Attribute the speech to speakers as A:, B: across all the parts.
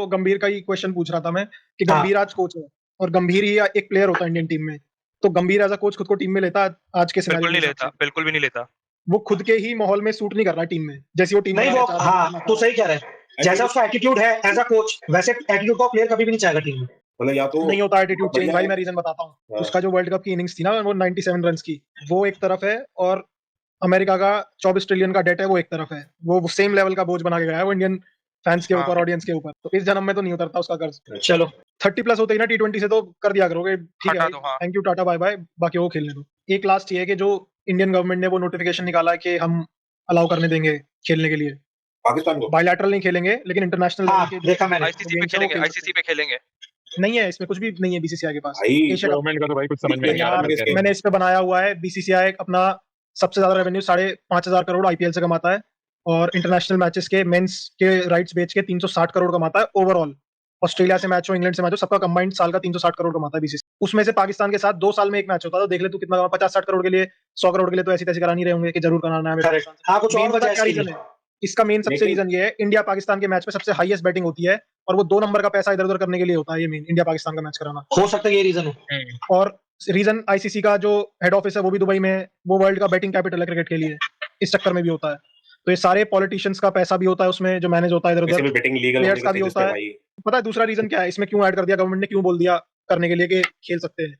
A: गंभीर का ही क्वेश्चन पूछ रहा था मैं कि
B: हाँ।
A: गंभीर आज कोच है और गंभीर ही एक प्लेयर होता है इंडियन टीम में, तो गंभीर एज अ कोच खुद को टीम में लेता है आज के
C: बिल्कुल
A: सिनेरियो
C: नहीं
A: के
C: लेता,
A: हिसाब से?
C: बिल्कुल भी नहीं लेता।
A: वो खुद के ही माहौल में सूट नहीं कर रहा टीम में, जैसी वो टीम
B: नहीं
A: बनाना
B: वो
A: चाह रहा है।
B: हाँ तो सही कह रहे हैं, जैसा उसका एटीट्यूड है एज अ कोच वैसे एटीट्यूड का प्लेयर कभी भी नहीं चाहेगा टीम में।
D: मतलब या तो
A: नहीं होता एटीट्यूड चेंज
D: बढ़िया
A: भाई,
D: है।
A: मैं रीजन बताता हूँ।
D: हाँ।
A: उसका जो वर्ल्ड कप की इनिंग्स थी ना वो 97 रन की, वो एक तरफ है, और अमेरिका का 24 ट्रिलियन का डेट है वो एक तरफ है। वो सेम लेवल का बोझ बना के गया है वो इंडियन फैंस के
C: हाँ।
A: ऊपर, ऑडियंस के ऊपर। तो इस जन्म में तो नहीं उतरता उसका कर्ज।
B: चलो
A: 30 प्लस होते ही ना T20 से तो कर दिया करोगे, ठीक
C: हटा
A: है
C: दो, हाँ।
A: Thank you tata bye bye, बाकी वो खेलने दो। एक लास्ट ये है कि जो इंडियन गवर्नमेंट ने वो नोटिफिकेशन निकाला है कि हम अलाउ करने देंगे खेलने के लिए,
D: पाकिस्तान को
A: बायलैटरल नहीं खेलेंगे लेकिन इंटरनेशनल
B: हाँ
A: लेवल के
B: देखा मैंने।
C: आईसीसी पे खेलेंगे, आईसीसी पे खेलेंगे।
A: नहीं है, इसमें कुछ भी नहीं है बीसीसीआई के पास।
D: भाई
A: एशिया कप
E: गवर्नमेंट का तो भाई कुछ समझ में नहीं आ रहा
A: यार
E: मैं कह रहा हूँ।
A: मैंने इस पे बनाया हुआ है, बीसीसीआई अपना सबसे ज्यादा रेवेन्यू 5,500 करोड़ आईपीएल से कमाता है, और इंटरनेशनल मैचेस के मेंस के राइट्स बेच के 360 करोड़ कमाता है ओवरऑल। ऑस्ट्रेलिया से मैच हो, इंग्लैंड से मैच हो, सबका कंबाइंड साल का 360 करोड़ कमाता है बीसीसीआई। उसमें से पाकिस्तान के साथ 2 साल में एक मैच होता है, तो देख ले तू कितना 50-60 करोड़ के लिए, 100 करोड़ के लिए तो ऐसी तैसी करानी रहे होंगे कि जरूर कराना है हमें।
B: Correct. हाँ कुछ और
A: मेन पता
B: वजह
A: है क्या
B: इसके
A: रीजन
B: लिए।
A: है इसका? मेन सबसे
D: लेकिन-
A: रीजन ये है, इंडिया पाकिस्तान के मैच में सबसे हाईएस्ट बैटिंग होती है, और वो 2 नंबर का पैसा इधर उधर करने के लिए होता है। ये मेन इंडिया पाकिस्तान का मैच कराना।
B: हो सकता है ये रीजन हो।
A: और रीजन आईसीसी का जो हेड ऑफिस है वो भी दुबई में है, वो वर्ल्ड का बैटिंग कैपिटल है क्रिकेट के लिए, इस चक्कर में भी होता है। तो ये सारे पॉलिटिशियंस का पैसा भी होता है उसमें जो मैनेज होता है इधर
D: वैसे
A: उधर।
D: भी बैटिंग लीगल
A: प्लेयर्स
D: होने
A: का
D: का
A: भी
D: सजेस्ट
A: होता
D: है
A: है।
D: भाई।
A: पता है दूसरा रीजन क्या है इसमें? क्यों ऐड कर दिया गवर्नमेंट ने, क्यों बोल दिया करने के लिए कि खेल सकते हैं?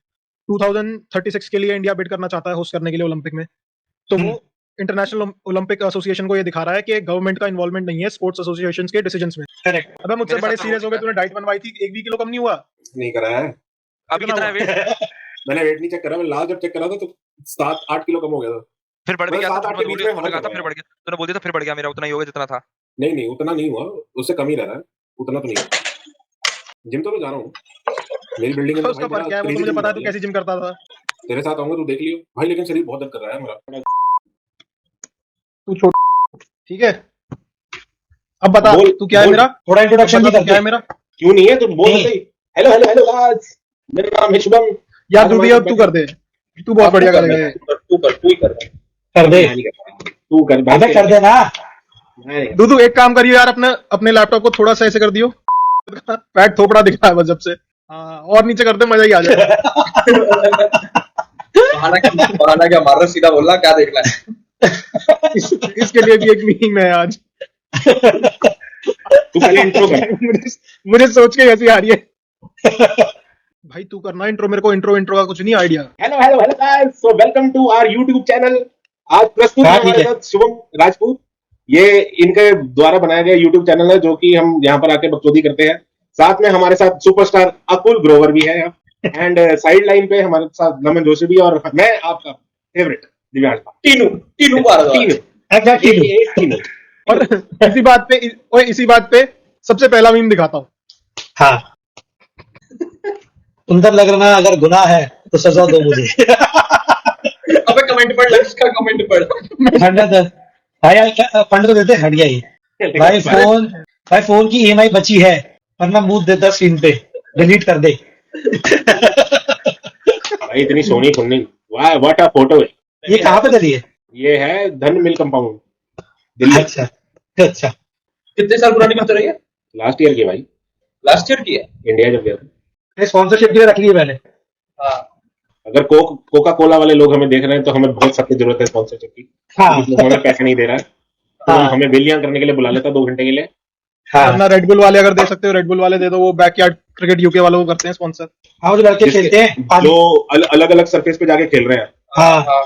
A: 2036 के लिए इंडिया बिड करना चाहता है होस्ट करने के लिए ओलंपिक में, तो वो इंटरनेशनल ओलंपिक एसोसिएशन को ये दिखा रहा है कि गवर्नमेंट का इन्वॉल्वमेंट नहीं है स्पोर्ट्स एसोसिएशंस के डिसीजंस में।
B: करेक्ट।
A: अबे मुझसे
C: मेरे
A: बड़े
C: साथ तो
A: सीरियस हो गए,
C: रोज
A: तूने डाइट बनवाई थी, 1 भी किलो कम नहीं हुआ?
D: नहीं करा है,
C: अभी
A: कितना
C: कितना है वेट?
D: मैंने वेट नहीं चेक करा। मैं लास्ट जब चेक करा था तो 7-8 किलो कम हो गया था।
C: फिर बढ़ भी
D: मतलब
C: गया था,
D: 7-8
C: तुमने
D: के
C: बोल
D: बीच
C: दिया,
D: में
C: तुमने कहा था
D: हमें
C: फिर बढ़ गया, तूने बोल दिया था फिर बढ़ गया, मेरा उतना ही होगा जितना था।
D: नहीं उतना नहीं हुआ, उससे कम ही रह रहा है, उतना तो नहीं है। जिम तो मैं जा रहा हूँ, मेरी बिल्डिंग में
A: उसका फर्क क्या है, वो तो मुझे पता है तू कैसी जिम करता था।
D: तेरे साथ आऊंगा तू देख लियो भाई, लेकिन शरीर बहुत दर्द कर रहा है मेरा।
A: तू छोड़, ठीक है? अब बता
D: बोल,
A: तू क्या है
D: बोल।
A: मेरा?
B: थोड़ा इंट्रोडक्शन भी
A: बता तू क्या
B: करते
A: है मेरा?
D: क्यों नहीं है, तुम बोल
B: नहीं।
D: सही। हेलो हेलो हेलो गाइस, मेरा नाम है शुभम।
A: यार
D: आज
A: तू भी
D: हमारे
A: अब तू कर दे, तू बहुत बढ़िया करेगा ये।
D: तू ही कर
B: कर दे।
D: तू कर भाई,
B: अबे कर देना।
D: मैं नहीं
A: दूधू एक काम करियो यार, अपने लैपटॉप को थोड़ा सा ऐसे कर दियो, पैड थोपड़ा दिख रहा है बस जब से। हाँ और नीचे कर दे, मजा ही आ जाए।
F: बहाना क्या मार रहा, सीधा बोलना क्या देखना है।
A: इसके लिए भी एक मीम है आज।
D: तू पहले इंट्रो कर।
A: मुझे सोच के ऐसी आ रही है। भाई तू करना इंट्रो, मेरे को इंट्रो का कुछ नहीं idea.
D: Hello hello hello guys, so welcome to our YouTube channel. आज प्रस्तुत है
B: हाँ, ठीक
D: हमारे
B: है।
D: साथ शुभम राजपूत। ये इनके द्वारा बनाया गया यूट्यूब चैनल है, जो कि हम यहाँ पर आके बकचोदी करते हैं। साथ में हमारे साथ सुपरस्टार अकुल ग्रोवर भी है, एंड साइड लाइन पे हमारे साथ नमन जोशी भी, और मैं आपका फेवरेट दिव्यांश
F: टीनू भारद्वाज।
B: एग्जैक्टली।
D: तीनों।
A: और इसी बात पे सबसे पहला मीम दिखाता हूँ।
B: हाँ सुंदर लग रहा है, अगर गुनाह है तो सजा दो मुझे।
F: अबे कमेंट पढ़, लक्ष्य का कमेंट पढ़।
B: फंड भाई फंड तो देते, हट गया ये। भाई फोन की ईएमआई बची है, वरना मुंह देता स्क्रीन पे, डिलीट कर दे।
D: भाई इतनी सोनी खुन्नी, वाह व्हाट अ फोटो है।
B: ये कहाँ पे डली है?
D: ये है धन मिल कंपाउंड, दिल्ली।
B: अच्छा अच्छा।
F: कितने साल पुरानी पिक्चर है ये?
D: लास्ट ईयर की भाई,
F: लास्ट ईयर की है।
D: इंडिया जब गया था।
B: स्पॉन्सरशिप के लिए रख ली है मैंने।
F: हाँ
D: अगर कोका कोला वाले लोग हमें देख रहे हैं तो हमें बहुत सख्त जरूरत है स्पॉन्सरशिप की।
B: हाँ।
D: वो हमें पैसे नहीं दे रहा है, तो
B: हाँ।
D: हमें बिलियां करने के लिए बुला लेता 2 घंटे के लिए।
B: हाँ
A: अपना रेडबुल वाले अगर दे सकते हो, रेडबुल वाले दे दो, वो बैकयार्ड क्रिकेट यूके वालों को करते हैं स्पॉन्सर।
B: हाँ जो लड़के खेलते हैं
D: जो अलग अलग सरफेस पे जाके खेल रहे हैं,
B: हाँ
F: हाँ।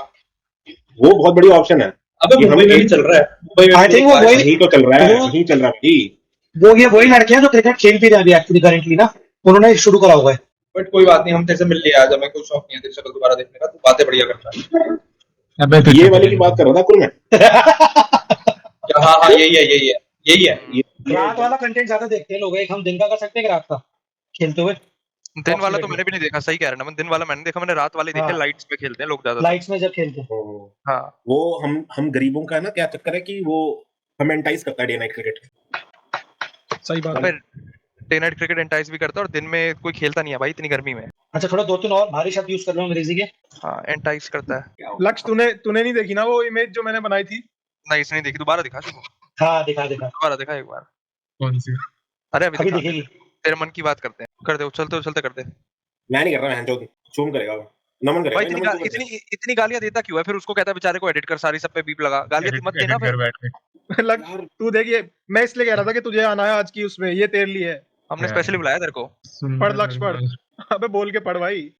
D: वो बहुत बड़ी ऑप्शन है।
F: अबे
D: कि हम
F: मुंबई में भी
D: एक-
F: चल रहा है, मुंबई में
B: I
F: भी
B: think वो वही-
D: यही तो चल रहा है,
B: वो-
D: यही चल रहा है भाई।
B: वो ये वही लड़के हैं जो क्रिकेट खेल भी रहे हैं अभी एक्चुअली करेंटली ना, उन्होंने शुरू करा हुआ है।
F: बट कोई बात नहीं, हम तेरे से मिल लिया आज, हमें कोई शौक नहीं है तेरी शक्ल दोबारा देखने का, तू बातें बढ़िया करता है।
D: ये वाले की बात कर रहा था कुल में।
F: क्या? हाँ हाँ यही है।
B: रात वाला कंटेंट ज्यादा देखते हैं लोग, एक हम दिन का कर सकते हैं कि रात का खेलते हुए।
C: दिन वाला तो मैंने भी नहीं देखा, सही कह रहा है ना, दिन वाला मैंने देखा, मैंने रात वाले देखे,
B: हाँ।
C: लाइट्स में खेलते हैं लोग ज्यादा।
B: लाइट्स में जब खेलते हैं।
C: हाँ
D: वो हम गरीबों का है ना, क्या चक्कर है कि वो हमें एंटाइज करता है डे नाइट क्रिकेट।
A: सही बात है।
C: फिर डे नाइट क्रिकेट एंटाइज भी करता है, और दिन में कोई खेलता नहीं है भाई इतनी गर्मी में।
B: अच्छा थोड़ा 2-3 और भारी शब्द यूज कर रहा हूँ अंग्रेजी के।
C: हाँ एंटाइज करता है।
A: लक्ष्य तूने नहीं देखी ना वो इमेज जो मैंने बनाई थी?
C: नहीं इसने नहीं देखी, दोबारा दिखा शुरू,
B: हाँ दिखा।
C: दोबारा दिखा एक बार।
E: कौन सी?
C: अरे अभी
B: अभी
C: दिखा,
B: देखेगी।
C: तेरे मन की बात करते हैं, कर दे, उछलते उछलते कर दे।
D: मैं नहीं कर रहा, बहनचोद चूम करेगा वो। नमन करेगा
C: भाई
D: भाई,
C: इतनी
D: नमन को कर दे।
C: इतनी गालियां देता क्यों है? फिर उसको कहता है बेचारे को एडिट कर, सारी सब पे बीप लगा, गालियां मत देना
E: एडिट
C: फिर।
E: कर बैठ के।
A: लग
D: यार
A: तू देखिए, मैं इसलिए कह रहा था कि तुझे आना है आज की उसमें, ये तेरे लिए है।
C: हमने
E: यार।
C: स्पेशली बुलाया तेरे को।
A: पढ़ लक्ष्य पढ़। अबे बोल के पढ़ भाई।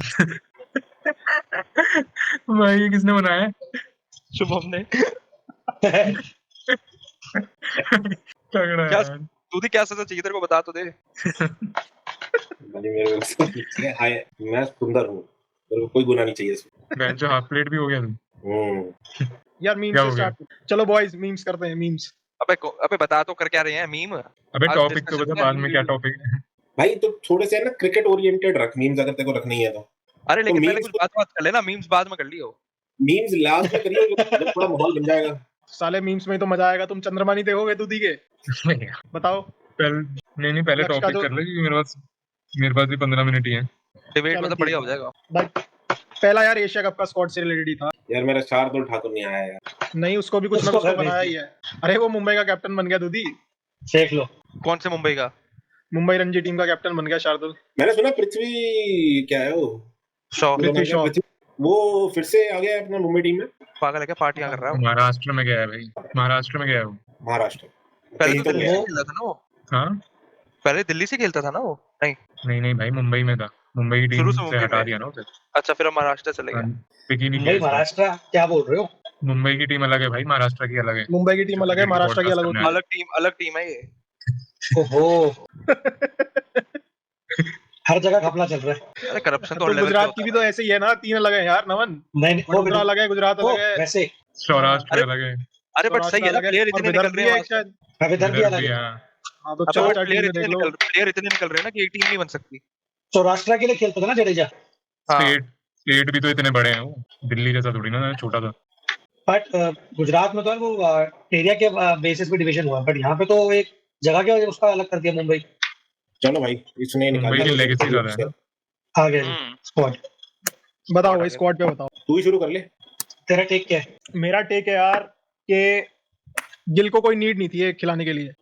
E: भाई ये किसने बनाया है?
C: शुभम ने।
E: तगड़ा
C: क्या
E: यार।
C: तू भी क्या सजा चाहिए तेरे को, बता तो दे।
D: भाई मेरे को ठीक है, हाय मैं सुंदर हूँ, मेरे को कोई गुनाह नहीं चाहिए इसमें।
E: बेंच जो हाफ प्लेट भी हो गया तुम।
A: यार मीम्स
E: क्या
A: से
E: हो गया?
A: स्टार्ट। चलो बॉयज मीम्स करते हैं, मीम्स।
C: अबे बता तो कर क्या रहे हैं मीम।
E: अबे
C: आज
E: टॉपिक तो
C: discussion
E: बता
C: है।
E: बाद में क्या टॉपिक है।
D: भाई तो थोड़े से ना क्रिकेट ओरिएंटेड रख मीम्स, अगर तेरे को रखनी है तो।
C: अरे लेकिन पहले
D: memes
C: कुछ बात कर लेना, मीम्स बाद में कर लियो।
D: मीम्स लास्ट में करिए जब थोड़ा माहौल बन जाएगा।
A: साले मीम्स में ही तो मजा आएगा। तुम चंद्रमा नहीं देखोगे दूधी के? बताओ।
E: नहीं पहले
A: लक्ष्य का
E: टॉपिक
A: जो-
E: कर ले क्योंकि मेरे पास भी 15 मिनट ही है।
C: डिबेट
A: चलो
C: मतलब
A: ठीक
C: बढ़िया
A: है।
C: हो जाएगा।
A: भाई पहला यार एशिया कप का स्क्वाड से रिलेटेड ही था।
D: यार मेरा शार्दुल ठाकुर नहीं आया यार।
A: नहीं, उसको भी कुछ ना
B: उसको
A: कुछ तो
B: घर भेज
A: बनाया
B: दी।
A: ही है। अरे वो मुंबई का कैप्टन बन गया दूधी।
B: देख लो।
C: कौन से मुंबई का?
A: मुंबई रणजी टीम का कैप्टन बन गया शार्दुल।
D: मैंने सुना पृथ्वी क्या है वो,
C: शॉ
A: पृथ्वी शॉ।
D: वो फिर से आ गया है अपना मुंबई टीम में।
C: पागल है क्या? पार्टियां कर रहा है वो।
E: महाराष्ट्र में गया है भाई, महाराष्ट्र में गया है वो।
D: महाराष्ट्र
C: पहले
D: कहीं
C: तो
D: तो
C: दिल्ली
D: गया
C: से
D: है।
C: खेलता था ना वो।
E: हाँ
C: पहले दिल्ली से खेलता था ना वो। नहीं,
E: नहीं भाई मुंबई में था, मुंबई की टीम
C: शुरू से
E: से
C: मुंबई
E: हटा
C: में।
E: दिया ना उसे।
C: अच्छा फिर हम महाराष्ट्र चले गए।
E: पिक ही नहीं
B: मुंबई
E: किया इसको।
B: महाराष्ट्र क्या बोल रहे हो?
E: मुंबई की टीम अलग है भाई, महाराष्ट्र की अलग है।
A: मुंबई की टीम अलग है, महाराष्ट्र की अलग होती है।
C: अलग टीम है ये।
B: ओहो, हर जगह घपला चल रहा है।
C: अरे करप्शन तो हर
A: तो
C: लेवल पे
A: गुजरात
C: होता
A: की
C: है
A: भी तो
C: भाई।
A: ऐसे ही है ना, 3 अलग है यार नमन।
B: नहीं वो
A: वडोदरा अलग है, गुजरात
B: ओ,
A: अलग है,
B: वैसे
E: सौराष्ट्र
C: अरे
E: अलग है।
C: अरे बट सही है ना,
A: सौराष्ट्र अलग है
C: प्लेयर
A: और
C: इतने
A: विदर्भ
C: निकल
A: भी
C: रहे
A: है
C: हैं
A: एक शायद।
B: विदर्भ भी
E: विदर्भ
B: अलग
E: भी,
B: है।
E: हाँ।
A: हाँ तो
C: अब
A: चार
C: वो
A: चार
C: प्लेयर
A: टीमें
C: इतने
A: देख लो।
C: निकल रहे हैं ना कि एक टीम नहीं बन सकती।
B: सौराष्ट्र के लिए खेलता था ना जडेजा।
C: हाँ
E: स्टेट भी तो इतने बड़े हैं वो, दिल्ली जैसा थोड़ी ना छोटा था।
B: बट गुजरात में तो है वो एरिया के बेसिस पे डिवीजन हुआ, बट यहाँ पे तो एक जगह के उसका अलग कर दिया मुंबई।
D: चलो भाई इसने निकाल
E: मुंबई की
D: दिया।
E: लेगेसी ज्यादा है ना।
B: आ गया जी स्क्वाड।
A: बताओ भाई स्क्वाड पे बताओ।
D: तू ही शुरू कर ले।
B: तेरा टेक क्या है?
A: मेरा टेक है यार कि गिल को कोई नीड नहीं थी ये खिलाने के लिए।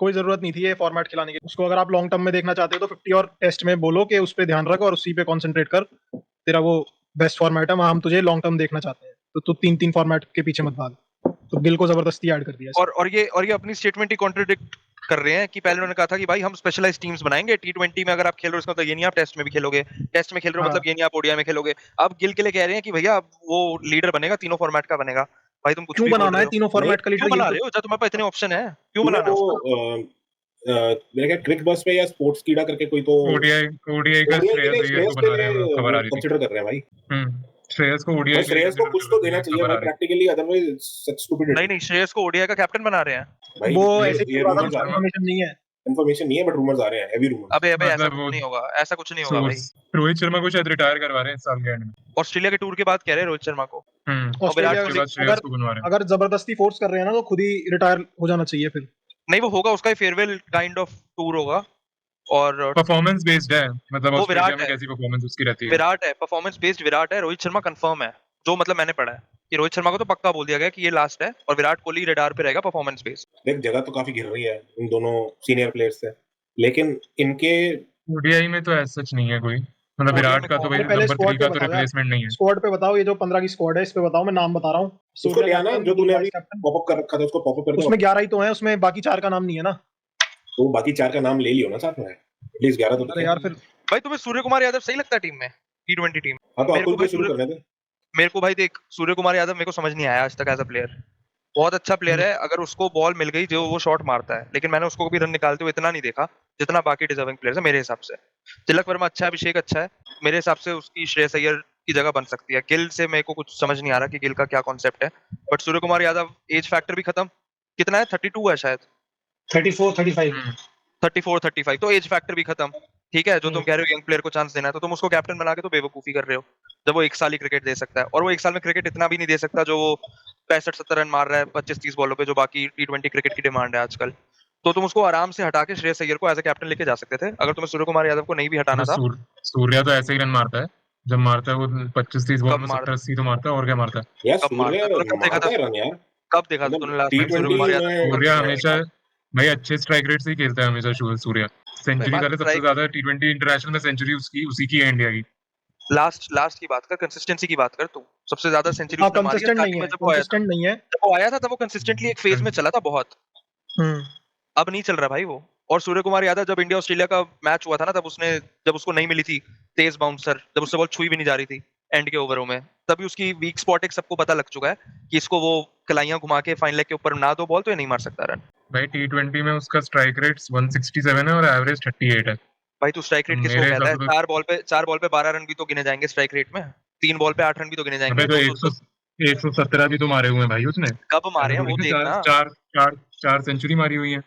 A: कोई जरूरत नहीं थी ये फॉर्मेट खिलाने की। उसको अगर आप लॉन्ग टर्म में देखना चाहते हो तो 50 और टेस्ट में बोलो कि उस पर ध्यान रख और उसी पे कंसंट्रेट कर। तेरा वो बेस्ट फॉर्मेट है, वहाँ हम तुझे लॉन्ग टर्म देखना चाहते हैं। तो तू 3-3 फॉर्मेट के पीछे मत भाग। तो गिल को जबरदस्ती ऐड कर दिया इसमें।
C: और ये अपनी स्टेटमेंट ही कॉन्ट्रडिक्ट कर रहे हैं कि पहले उन्होंने कहा था कि भाई हम स्पेशलाइज्ड टीम्स बनाएंगे टी20 में। अगर आप खेल रहे हो इसका मतलब ये नहीं आप टेस्ट में भी खेलोगे, टेस्ट में खेल रहे हो मतलब ये नहीं आप ओडीआई में खेलोगे। अब गिल के लिए कह रहे हैं कि भैया वो लीडर बनेगा, तीनों फॉर्मेट का बनेगा। भाई तुम कुछ
A: क्यों
C: भी बोल
A: बनाना
C: रहे
A: है
C: हो।
A: तीनों फॉर्मेट का
C: क्यों
A: लीडर?
C: बना रहे हो जब तुम्हारे पास इतने ऑप्शन है? क्यों
D: तूने
C: बनाना है
D: वो
C: उसको?
D: मेरे ख्याल क्रिक बस पे या स्पोर्ट्स कीड़ा करके कोई तो
E: ओडीआई का
D: ODI के
E: श्रेयस
D: लिए
E: अय्यर को
D: श्रेयस
E: बना रहे हैं, खबर आ रही थी।
D: कंसिडर कर रहे हैं भाई।
E: श्रेयस को
D: भाई
E: ओडीआई
D: श्रेयस को कुछ तो देना चाहिए भाई प्रैक्टिकली, अदरवाइज सच स्टूपिड।
C: नहीं श्रेयस को ओडीआई का कैप्टन बना रहे हैं।
D: भाई
A: वो
D: ये
A: ऐसे
D: ये रूमर्स आ रहे हैं,
A: इन्फॉर्मेशन नहीं है।
D: इन्फॉर्मेशन नहीं है बट रूमर्स आ रहे हैं, हैवी रूमर्स।
C: अबे ऐसा
E: मतलब
C: कुछ
E: वो
C: नहीं होगा, ऐसा कुछ नहीं होगा भाई।
E: रोहित शर्मा को शायद रिटायर करवा रहे हैं इस साल के एंड में।
C: ऑस्ट्रेलिया के टूर के बाद कह रहे हैं रोहित शर्मा को।
A: ऑस्ट्रेलिया
C: विराट
E: उसके बाद श्रेयस को बनवा रहे हैं।
A: अगर जबरदस्ती फोर्स कर रहे हैं ना तो खुद ही रिटायर हो जाना चाहिए फिर।
C: नहीं वो होगा, उसका फेयरवेल काइंड ऑफ टूर होगा। और
E: परफॉर्मेंस बेस्ड है, मतलब
C: वो
E: ऑस्ट्रेलिया
C: विराट
E: में
C: है।
E: कैसी परफॉर्मेंस उसकी रहती है।
C: विराट है, परफॉर्मेंस बेस्ड विराट है। रोहित शर्मा कंफर्म है, जो मतलब मैंने पढ़ा है कि रोहित शर्मा को तो पक्का बोल दिया गया कि ये लास्ट है और विराट कोहली रडार पे रहेगा परफॉर्मेंस बेस्ड।
D: देख जगह तो काफी घिर रही है इन दोनों सीनियर प्लेयर्स से, लेकिन इनके
E: ओडीआई में तो ऐसा सच नहीं है कोई, मतलब
C: ODI
E: विराट
C: में
E: का तो
C: कौन
E: भाई
C: है?
A: पहले
E: नंबर 3
A: स्क्वाड
E: का
A: पे
E: तो
A: बताओ यार।
E: रिप्लेसमेंट नहीं है।
A: स्क्वाड पे बताओ, ये जो 15 की स्क्वाड है इस पे बताओ, मैं नाम बता रहा हूँ।
D: उसको ले आना जो तूने अभी
A: कैप्टन,
D: पॉपअप कर रखा था, उसको पॉपअप कर दो।
A: उसमें 11 ही तो हैं, उसमें बाकी 4 का नाम नहीं है ना।
D: तो बाकी 4 का नाम ले लियो ना साथ में, एटलीस्ट 11 तो
A: अरे
D: लिखे।
A: यार फिर
C: भाई तुम्हें सूर्य कुमार यादव सही लगता है टीम में, टी20 टीम?
D: हाँ तो
C: मेरे को
D: अकुल
C: भाई
D: को शुरू
C: सूर्य-
D: करने दे।
C: मेरे को भाई देख, सूर्य कुमार यादव मेरे को समझ नहीं आया आज तक एज अ प्लेयर। बहुत अच्छा प्लेयर है, अगर उसको बॉल मिल गई जो वो शॉट मारता है, लेकिन मैंने उसको कभी रन निकालते हुए इतना नहीं देखा जितना बाकी डिजर्विंग प्लेयर्स है मेरे हिसाब से। तिलक वर्मा अच्छा है, अभिषेक अच्छा है, मेरे हिसाब से उसकी श्रेयस अय्यर की जगह बन सकती है। गिल से मेरे को कुछ समझ नहीं आ रहा कि गिल का क्या कॉन्सेप्ट है। But Surya Kumar Yadav age factor भी खत्म, कितना है 32 है शायद,
B: 34 35।
C: 34 35, तो एज फैक्टर भी खत्म। ठीक है, जो तुम कह रहे हो यंग प्लेयर को चांस देना है, तो तुम उसको कैप्टन बना के तो बेवकूफी कर रहे हो जब वो 1 साल ही क्रिकेट दे सकता है। और वो 1 साल में क्रिकेट इतना भी नहीं दे सकता जो वो 65-70 रन मार रहा है 25-30 बॉलों पे, जो बाकी टी20 क्रिकेट की डिमांड है आजकल। तो तुम उसको आराम से हटा के श्रेयस अय्यर को एज अ कैप्टन लेके जा सकते थे, अगर तुम्हें सूर्य कुमार यादव को नहीं भी हटाना था।
E: सूर्या तो ऐसे ही रन मारता है, जब मारता है वो 25-30 बॉल
C: कब
E: में
C: मारता
E: 70-80 तो मारता है, और क्या मारता है।
D: यार
C: कब मारता
D: सूर्य
C: है? तूने कब देखा
D: मारता
C: था?
D: है रन यार।
C: कब देखा था
D: मतलब
C: तूने लास्ट टाइम सूर्य
D: T20
C: कुमार यादव
D: में
C: को?
E: सूर्या हमेशा भाई अच्छे स्ट्राइक रेट से ही खेलता है हमेशा सूर्या। सेंचुरी
C: बात
E: करे सबसे
C: स्ट्राइक
E: ज्यादा T20 इंटरनेशनल में, सेंचुरी उसकी उसी की है इंडिया की।
C: लास्ट की बात कर, कंसिस्टेंसी की बात कर तू। सबसे ज्यादा सेंचुरी
A: हाँ
C: उसने मारी है
A: कंसिस्टेंट नहीं
C: स्टार्टिंग
A: है,
C: में जब वो आया था।
A: कंसिस्टेंट नहीं है।
C: जब वो आया था तब वो कंसिस्टेंटली एक फेज में चला था बहुत।
A: हम्म।
C: अब नहीं चल रहा भाई वो। और सूर्य कुमार यादव जब इंडिया ऑस्ट्रेलिया का मैच हुआ था ना, तब उसने, जब उसको नहीं मिली थी तेज बाउंसर, जब उससे बॉल छुई भी नहीं जा रही थी एंड के ओवरों में, तभी उसकी वीक स्पॉट एक सबको पता लग चुका है कि इसको वो कलाइयां घुमा के फाइन लेग के ऊपर ना दो बॉल तो ये नहीं मार सकता रन।
E: भाई T20 में उसका स्ट्राइक रेट 167 है और एवरेज 38 है।
C: भाई तू स्ट्राइक रेट किसको
E: मेरे
C: कहता
E: हिसाब
C: है?
E: से तो
C: 4 बॉल पे 12 रन भी तो गिने जाएंगे स्ट्राइक रेट में। 3 बॉल पे 8 रन भी तो गिने
E: अबे
C: जाएंगे।
E: तो
C: 200
E: 117 भी तो मारे हुए हैं भाई उसने।
C: कब मारे
E: ऐसा
C: हैं
E: थोड़ी
C: वो
E: ना
C: देखना।
E: चार चार चार सेंचुरी मारी हुई है।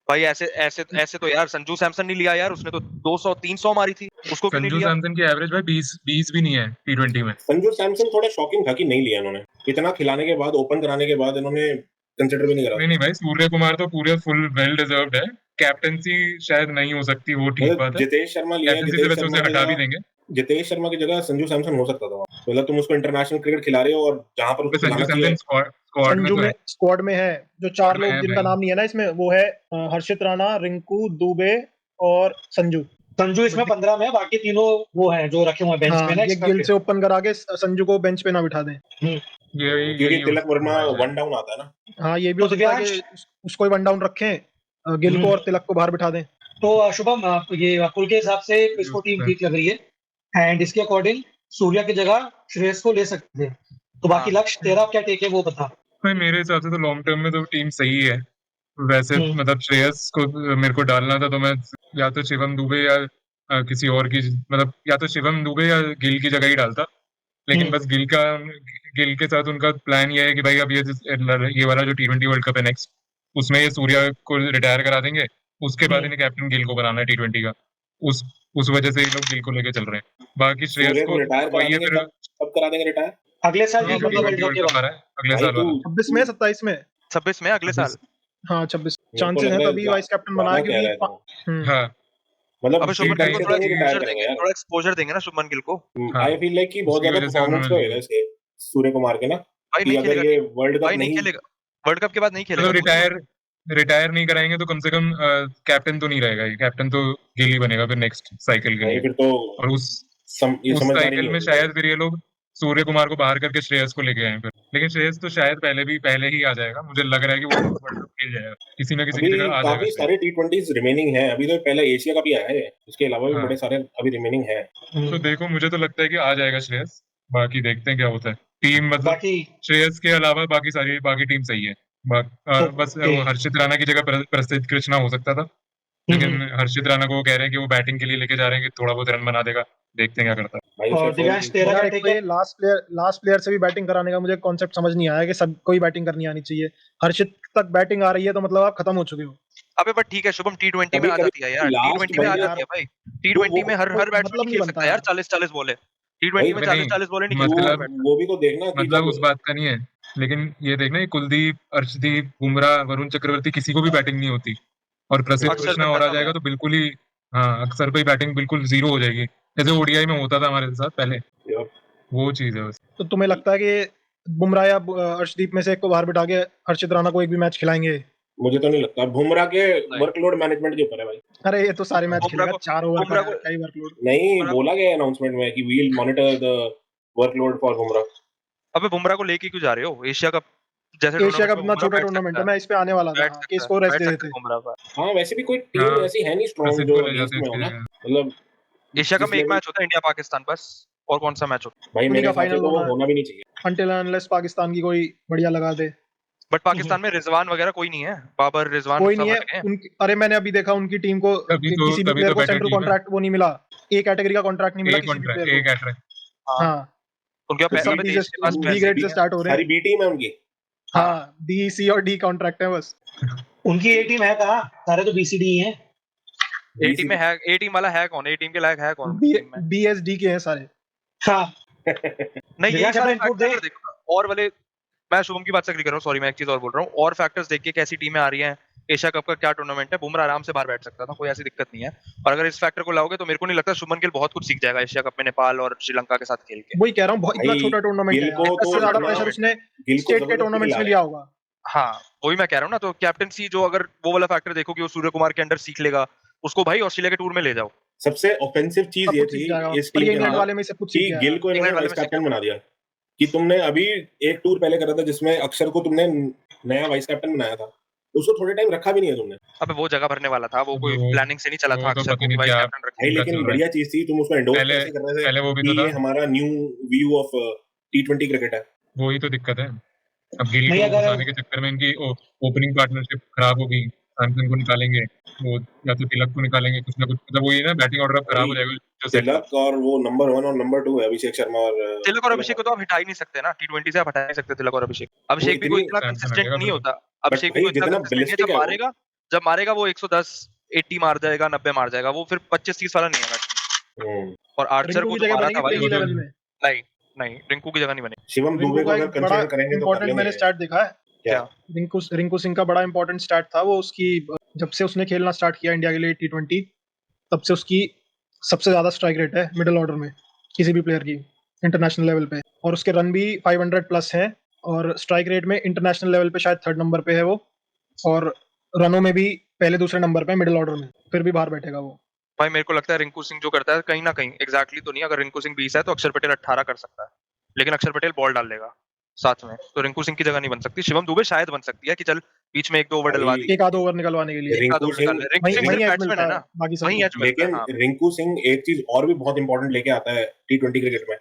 C: भाई ऐसे ऐसे ऐसे तो यार संजू सैमसन नहीं लिया यार, उसने तो 200 300 मारी थी, उसको क्यों नहीं
E: संजू
C: लिया?
E: सैमसन की एवरेज भाई 20 भी नहीं है T20 में।
D: संजू सैमसन थोड़ा शॉकिंग था कि नहीं लिया इन्होंने, इतना खिलाने के बाद, ओपन कराने के बाद इन्होंने कंसिडर भी नहीं करा।
E: नहीं भाई, सूर्य कुमार तो पूरे फुल वेल डिजर्व्ड है। कैप्टेंसी शायद नहीं हो सकती, वो ठीक बात है।
D: जितेश शर्मा लिया है,
E: कैप्टेंसी से
D: जितेश
E: वैसे
D: शर्मा
E: उसे
D: की
E: हटा भी
D: जगह,
E: देंगे।
D: जितेश शर्मा की जगह संजू सैमसन हो सकता था। मतलब तुम उसको इंटरनेशनल क्रिकेट खिला रहे हो और जहां पर
E: तो
D: उसको
E: संजू
D: खिलाना चाहिए।
E: सैमसन स्क्वाड में
A: संजू
E: तो है।
A: में स्क्वाड में है। जो
E: स्क्वाड
A: 4
E: में
A: लोग
E: है
A: जिनका
E: भाई।
A: नाम नहीं है ना इसमें, वो है हर्षित राणा, रिंकू दुबे और संजू।
B: संजू इसमें 15 में है, बाकी तीनों वो हैं जो रखे हुए हैं बेंच
A: हाँ
B: पे ना
A: ये
B: एक्स्ट्रा
A: गिल से ओपन करा के संजू को बेंच पे ना बिठा दें।
E: यही
D: क्योंकि
E: यही
D: तिलक वर्मा
E: ख्वाहिश है।
D: वन डाउन आता है ना।
A: हाँ ये भी
B: तो
A: हो सकता है
B: दिव्यांश,
A: कि उसको ही वन डाउन रखें, गिल को और तिलक को बाहर बिठा दें।
B: तो शुभम, ये अकुल के हिसाब से इसको टीम ठीक लग रही है एंड इसके अकॉर्डिंग सूर्या की जगह श्रेयस को ले सकते हैं। तो बाकी
C: हाँ
B: लक्ष्य तेरा क्या टेक है वो बता।
E: भाई मेरे हिसाब से तो लॉन्ग टर्म में तो टीम सही है। वैसे
B: हम्म,
E: मतलब श्रेयस को मेरे को डालना था तो मैं या तो शिवम दुबे या किसी और की, मतलब या तो शिवम दुबे या गिल की जगह ही डालता। लेकिन
B: हम्म,
E: बस गिल के साथ उनका प्लान ये है कि भाई अब ये वाला जो T20 वर्ल्ड कप है नेक्स्ट, उसमें ये सूर्या को रिटायर करा देंगे। उसके बाद
B: हम्म।
E: इन्हें कैप्टन गिल को बनाना है T20 का। उस उस वजह से ये लोग गिल को लेके चल रहे हैं। बाकी श्रेयस
D: सूर्य को
E: को
D: रिटायर करा
E: वही है
D: देंगे,
E: फिर।
D: कब कब करा देंगे रिटायर?
B: अगले साल
A: हाँ
B: T20
A: मतलब
B: वर्ल्ड
E: T20
B: कप
E: वर्ल्ड
B: के
E: कप आ
B: बाद।
E: रहा है अगले
D: भाई
E: साल
D: तू
E: वाला।
A: 26 में 27 में।
C: 26 में अगले साल।
A: हाँ 26
D: मेरे को
A: चांसेस
D: लग
A: हैं,
D: रहा है
A: तभी वाइस कैप्टन
D: ज्यादा
A: बनाया
D: कह
A: क्योंकि
D: रहा है तू।
E: हाँ
D: मतलब
C: अबे शुभमन
E: ठीक
C: गिल
E: है
C: को
D: ऐसे
C: थोड़ा
D: तो नहीं रिटायर
C: एक्सपोजर
D: करेंगे
C: देंगे,
D: यार।
C: थोड़ा एक्सपोजर देंगे ना शुभमन गिल को।
E: हाँ
D: आई फील लाइक कि बहुत
E: उसकी
D: ज्यादा
E: वजह से
D: परफॉर्मेंस
E: उन्होंने
D: पे होएगा इसके, सूर्य कुमार के ना,
C: भाई
D: कि
C: नहीं
D: अगर
C: खेलेगा
D: ये वर्ल्ड कप
C: भाई नहीं
D: नहीं,
C: खेलेगा, वर्ल्ड कप के बाद नहीं खेलेगा
E: मतलब
C: तो मुझे
E: रिटायर नहीं कराएंगे तो कम से कम कैप्टन तो नहीं रहेगा। ये कैप्टन तो गिल ही बनेगा फिर नेक्स्ट साइकिल के
D: भाई
E: लिए।
D: फिर तो
E: और
D: ये
E: उस
D: समझदारी
E: साइकिल
D: नहीं
E: में
D: होगी भाई।
E: शायद फिर ये लोग सूर्य कुमार को बाहर करके श्रेयस को लेके आए फिर। लेकिन श्रेयस तो शायद पहले ही आ जाएगा। मुझे लग रहा है कि वो वर्ल्ड कप खेल जाएगा, किसी ना किसी
D: अभी
E: की जगह आ जाएगा
D: काफी
E: श्रेयस।
D: सारे T20s रिमेनिंग है, अभी तो पहले एशिया का भी आया है, इसके अलावा भी
E: हाँ
D: बड़े सारे अभी रिमेनिंग है।
E: तो देखो, मुझे तो लगता है कि आ जाएगा श्रेयस। बाकी देखते हैं क्या होता है। टीम मतलब
B: बाकी
E: श्रेयस के अलावा बाकी टीम सही है। बस
B: ओके।
E: वो हर्षित राणा की जगह प्रसिद्ध कृष्णा हो सकता था। लेकिन हर्षित राणा को वो कह रहे हैं कि वो बैटिंग के लिए लेके जा रहे हैं कि थोड़ा बहुत रन बना देगा। देखते हैं क्या करता है।
D: भाई उसे
B: और दिव्यांश
D: फोन
B: तेरा
A: यार
B: क्या
A: एक
B: टेक
A: तो
B: है।
A: ये लास्ट प्लेयर से भी बैटिंग कराने का मुझे कॉन्सेप्ट समझ नहीं आया कि सबको ही बैटिंग करनी आनी चाहिए। हर्षित तक बैटिंग आ रही है तो मतलब आप खत्म हो चुके हो।
C: अबे बट ठीक है शुभम, T20 में
D: कभी
C: आ
D: कभी
C: जाती है यार,
D: लास्ट
C: T20 में आ
A: भाई
C: जाती
A: यार
C: है भाई।
D: तो
C: T20 में हर
A: कोई
C: हर बैट्समैन
A: मतलब
C: नहीं
A: नहीं
C: खेल
A: बनता
C: सकता यार
A: यार।
C: 40-40 बॉले।
D: भाई
C: T20 में
E: अबे नहीं,
C: 40-40 बॉले नहीं खेल सकता हर
E: मतलब
C: बैट्समैन।
D: वो भी तो देखना कि
E: मतलब
D: जब
E: उस बात का नहीं है। लेकिन ये देखना, ये कुलदीप, अर्शदीप, बुमराह, वरुण चक्रवर्ती किसी को भी बैटिंग नहीं होती। और प्रसिद्ध
C: अक्षर
E: कृष्णा
C: कर
E: और आ
C: लेता
E: जाएगा
C: मैं।
E: तो बिल्कुल ही, हाँ अक्सर भाई बैटिंग बिल्कुल जीरो हो जाएगी, जैसे ओडीआई में होता था हमारे साथ पहले। वो चीज है बस।
A: तो तुम्हें लगता है कि बुमराह या अर्शदीप में से एक को बाहर बिठा के हर्षित राणा को एक भी मैच खिलाएंगे?
D: मुझे तो नहीं लगता, बुमराह के
C: नहीं
D: वर्कलोड मैनेजमेंट के ऊपर है भाई।
A: अरे ये तो सारे मैच
C: बुमराह
A: खेलेगा,
C: को
A: 4 ओवर का
C: बुमराह
A: यार,
C: को
A: क्या ही वर्कलोड।
D: नहीं
C: बुमराह
D: बोला गया अनाउंसमेंट में कि we will monitor the workload for Bumrah.
C: अबे बुमराह को लेके क्यों जा रहे हो? एशिया कप जैसे
A: एशिया
C: टूर्नामेंट
A: का
C: में
A: इतना
C: बुमराह
A: छोटा
C: बैठ
A: टूर्नामेंट
C: सकता
A: है,
C: है,
A: मैं इस पे आने वाला था,
C: बैठ
A: हाँ, कि
C: सकता है,
A: इसको रेस्ट
C: बैठ
A: दे
C: सकता
A: देते।
C: है बुमराह पर।
D: हाँ वैसे भी कोई टीम
E: हाँ
D: ऐसी है नहीं स्ट्रांग
E: प्रसिद्ध
D: जो
E: को ले
D: ईस्ट
E: जाते
D: में
E: इसकी
D: हो ना,
E: जगह।
D: मतलब
C: एशिया कप
D: जिस
C: में एक
D: लेवल।
C: मैच होता है इंडिया पाकिस्तान बस, और कौन सा मैच होता है?
D: भाई
A: उन्हीं
D: मेरे
A: का
D: हिसाब से
A: फाइनल
D: तो वो
A: होना है,
D: होना भी नहीं चाहिए।
A: अनटिल अनलेस पाकिस्तान की कोई बढ़िया लगा दे।
C: बट पाकिस्तान में रिजवान वगैरह कोई नहीं है, बाबर रिजवान
A: कोई
C: सब
A: नहीं है
C: हट गए हैं।
A: उनकी। अरे मैंने अभी देखा उनकी टीम को किसी भी
E: तभी
A: प्लेयर
E: तो
A: को
E: बेटर
A: सेंट्रल
E: टीम है।
A: कॉन्ट्रैक्ट वो नहीं मिला, ए कैटेगरी का कॉन्ट्रैक्ट नहीं मिला
E: एक
A: किसी भी
E: कॉन्ट्रैक्ट,
A: प्लेयर को।
E: एक एट्रैक्ट।
C: हाँ
A: हाँ
C: उनके पास
D: तो
C: अबे
A: सी
C: देश के पास
A: बी
C: पैसे
A: ग्रेड
C: भी
A: से
C: हैं।
A: स्टार्ट हो रहे
D: सारी
A: हैं।
D: बी टीम है उनकी।
C: हाँ
A: हाँ डी सी और डी कॉन्ट्रैक्ट है बस।
B: उनकी ए टीम है कहाँ, सारे तो बीसीडी ही हैं।
C: ए टीम में है, ए टीम वाला है कौन? ए टीम के लायक है कौन
A: बी
C: टीम में?
A: बी एस डी के हैं सारे।
B: हाँ
C: नहीं यही
B: दिव्यांश
C: सारे
B: अपना इनपुट
C: फैक्टर
B: दे।
C: अगर देखो ना, और वाले, मैं शुभम की बात से एग्री कर रहा हूँ, सॉरी मैं एक चीज और बोल रहा हूँ, और फैक्टर्स देख के कैसी टीमें आ रही हैं, एशिया कप का क्या टूर्नामेंट है, बुमराह आराम से बाहर बैठ सकता था, कोई ऐसी दिक्कत नहीं है। और अगर इस फैक्टर को लाओगे तो मेरे को नहीं लगता शुभमन गिल बहुत कुछ सीख जाएगा एशिया कप में नेपाल और श्रीलंका के साथ खेल के।
A: वही कह रहा हूँ, बहुत इतना
D: भाई
A: छोटा टूर्नामेंट है
D: गिल
A: यार,
D: को तो
A: इससे ज्यादा
D: इतना,
A: प्रेशर उसने
D: गिल को
A: स्टेट के
D: जबरदस्ती
A: टूर्नामेंट्स
D: खिला
A: में
D: रहे
A: लिया
D: हैं।
A: होगा।
C: हाँ वही मैं कह रहा हूँ ना, तो कैप्टनसी जो अगर वो वाला फैक्टर देखो कि वो सूर्य कुमार के अंडर सीख लेगा, उसको भाई ऑस्ट्रेलिया के टूर में ले जाओ।
D: सबसे ऑफेंसिव चीज
A: सब
D: ये
A: कुछ सीख
D: थी
A: जाएगा
D: इस
A: और
D: टीम
A: ये
D: के
A: इंग्लैंड
D: अंदर
A: वाले में सब कुछ
D: कि
A: सीख के आया
D: गिल को इन्होंने
C: इंग्लैंड वाले
D: वाइस
C: में
D: कैप्टन बना दिया कि तुमने अभी एक टूर पहले करा था जिसमें अक्षर को तुमने नया वाइस कैप्टन बनाया था, उसको थोड़े टाइम रखा भी नहीं है तुमने
C: अबे वो जगह भरने वाला था, वो कोई
E: वो
C: प्लानिंग से नहीं चला था
E: वो तो
C: अक्षर
E: पता
C: को कि
E: नहीं
C: वाइस
E: क्या
C: कैप्टन रखे।
D: भाई।
E: उनका
D: लेकिन
E: चल रहा है।
D: बढ़िया चीज थी, तुम उसको एंडोर्स
E: पहले
D: कैसे कर रहे थे
E: पहले वो भी
D: कि
E: तो था,
D: ये हमारा new view of T20 cricket है।
E: वही तो दिक्कत है। अब गिल
B: नहीं,
E: को
B: अगर
E: घुसाने के चक्कर में इनकी ओपनिंग पार्टनरशिप खराब होगी, सैमसन को निकालेंगे, वो या तो तिलक को निकालेंगे, कुछ ना कुछ, मतलब वही ना, बैटिंग ऑर्डर अब खराब हो
D: भाई
E: जाएगा जो सेट था।
D: तिलक और वो नंबर 1 और नंबर 2 है अभिषेक शर्मा और
C: तिलक और अभिषेक को तो आप हटा ही नहीं सकते ना, T20 से आप हटा नहीं सकते तिलक और अभिषेक। अभिषेक भी कोई
D: इतनी
C: इतना
E: सैमसन
C: कंसिस्टेंट
E: हटेगा
C: नहीं
E: फिर तो।
C: होता,
D: बट
C: अभिषेक भी
D: भाई
C: कोई इतना
D: जितना
C: कंसिस्टेंट नहीं है।
D: ballistic है वो।
C: जब मारेगा वो 110 80 मार जाएगा, 90 मार जाएगा, वो फिर 25-30 वाला नहीं है।
D: हम्म,
C: और आर्चर
A: रिंकू
C: को
A: की
C: जो
A: जगह
C: मारा
A: बनेगी
C: था भाई,
A: प्लेइंग
E: वो तो
A: 11 में।
C: नहीं नहीं रिंकू की जगह नहीं बनी।
D: शिवम
A: रिंकू
D: दुबे को
A: का
D: अगर
A: एक बड़ा
D: कंसीडर करेंगे तो कर
A: इंपॉर्टेंट
D: लेंगे।
A: मैंने स्टैट देखा है।
D: क्या?
A: रिंकू सिंह का बड़ा इंपॉर्टेंट स्टैट था वो, उसकी जब से उसने खेलना स्टार्ट किया इंडिया के लिए T20, तब से उसकी सबसे ज्यादा स्ट्राइक रेट है मिडिल ऑर्डर में किसी भी प्लेयर की इंटरनेशनल लेवल पे, और उसके रन भी 500 प्लस हैं, और स्ट्राइक रेट में इंटरनेशनल लेवल पे शायद 3rd नंबर पे है वो, और रनों में भी पहले दूसरे नंबर पे मिडिल ऑर्डर में, फिर भी बाहर बैठेगा वो।
C: भाई मेरे को लगता है रिंकू सिंह जो करता है कहीं ना कहीं एग्जैक्टली तो नहीं, अगर रिंकू सिंह 20 है तो अक्षर पटेल 18 कर सकता है, लेकिन अक्षर पटेल बॉल डाल लेगा साथ में, तो रिंकू सिंह की जगह नहीं बन सकती। शिवम दुबे शायद बन सकती है कि चल बीच में 1-2 ओवर डलवा दी,
A: एक आध ओवर निकलवाने के लिए
C: एक आध
D: रिंकू
C: ओवर निकाल ले। रिंकू
A: वहीं
C: सिंह
A: वहीं
C: सिर्फ
A: एज
C: बैट्समैन
A: मिलता
C: है
A: है,
C: ना,
A: बाकी सब
C: वहीं एज मिलता है।
D: लेकिन
C: हाँ
D: रिंकू सिंह एक चीज और भी बहुत इंपॉर्टेंट लेके आता है T20 क्रिकेट में,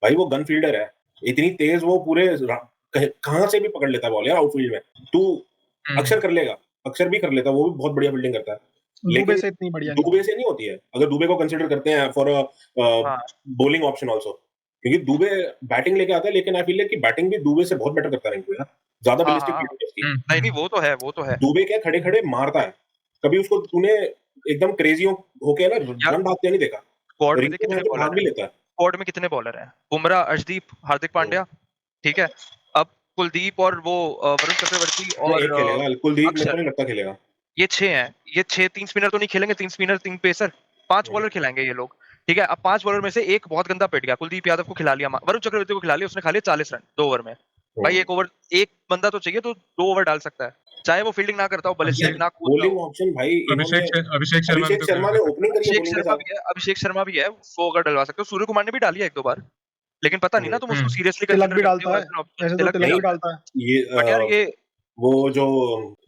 D: भाई वो गन फील्डर है। इतनी तेज वो पूरे कहां से भी पकड़ लेता है बॉल यार आउटफील्ड में। तू अक्षर कर लेगा, अक्षर भी कर लेता है, वो भी बहुत बढ़िया फील्डिंग करता है,
A: दुबे
D: लेकिन
A: से इतनी बढ़िया नहीं।
D: दुबे से नहीं होती है। अगर दुबे को कंसिडर करते हैं फॉर
C: हाँ
D: बॉलिंग ऑप्शन आल्सो, क्योंकि दुबे बैटिंग लेके आता है, लेकिन आई फील है कि बैटिंग भी दुबे से बहुत बेटर करता है रिंकू यार, ज्यादा
C: हाँ
D: बैलिस्टिक
C: हाँ
D: फील्डिंग है उसकी।
C: नहीं नहीं वो तो है, वो तो है
D: दुबे क्या खड़े खड़े मारता है, कभी उसको तूने एकदम क्रेजी होके ना
C: यार।
D: रन भागते नहीं देखा।
C: स्क्वाड में देख
D: रिंकू
C: कितने
D: तो भाग
C: बॉलर
D: भी
C: हैं,
D: लेता है।
C: स्क्वाड में कितने बॉलर हैं, बुमराह, अर्शदीप, हार्दिक पांड्या, ठीक है, अब कुलदीप और वो वरुण चक्रवर्ती और
D: एक खेलेगा कुलदीप, मेरे को
C: अक्षर,
D: नहीं लगता खेलेगा।
C: ये 6 हैं। ये 6 3 स्पिनर तो नहीं खेलेंगे, 3 स्पिनर 3 पेसर, 5 बॉलर खिलाएंगे ये लोग, ठीक है। अब 5 बॉलर में से एक बहुत गंदा पिट गया, कुलदीप यादव को खिला लिया, वरुण चक्रवर्ती को खिला लिया, उसने खा लिया 40 रन 2 ओवर में। भाई एक बंदा तो चाहिए तो 2 ओवर डाल सकता है, चाहे वो फील्डिंग ना करता हो, बलिस्टिक ना कूदता
D: बॉलिंग
C: हो।
D: ऑप्शन भाई इन्होंने
E: अभिषेक शर्मा भी
D: अभिषेक
E: तो
D: शर्मा ने
E: खेल
D: ओपनिंग करी है
C: अभिषेक
D: बॉलिंग के
C: शर्मा
D: साथ।
C: भी है, अभिषेक शर्मा भी है, वो अगर डलवा सकते हो। सूर्य कुमार ने भी डाली है 1-2 बार, लेकिन पता नहीं ना तुम उसको सीरियसली
A: तिलक
C: कंसीडर
A: भी
C: करते हो
A: डालता है,
C: एज एन ऑप्शन।
A: ऐसे तो
C: तिलक भी
A: तिलक भी
C: डालता है,
A: डालता है।
D: ये
C: बट यार ये
D: वो जो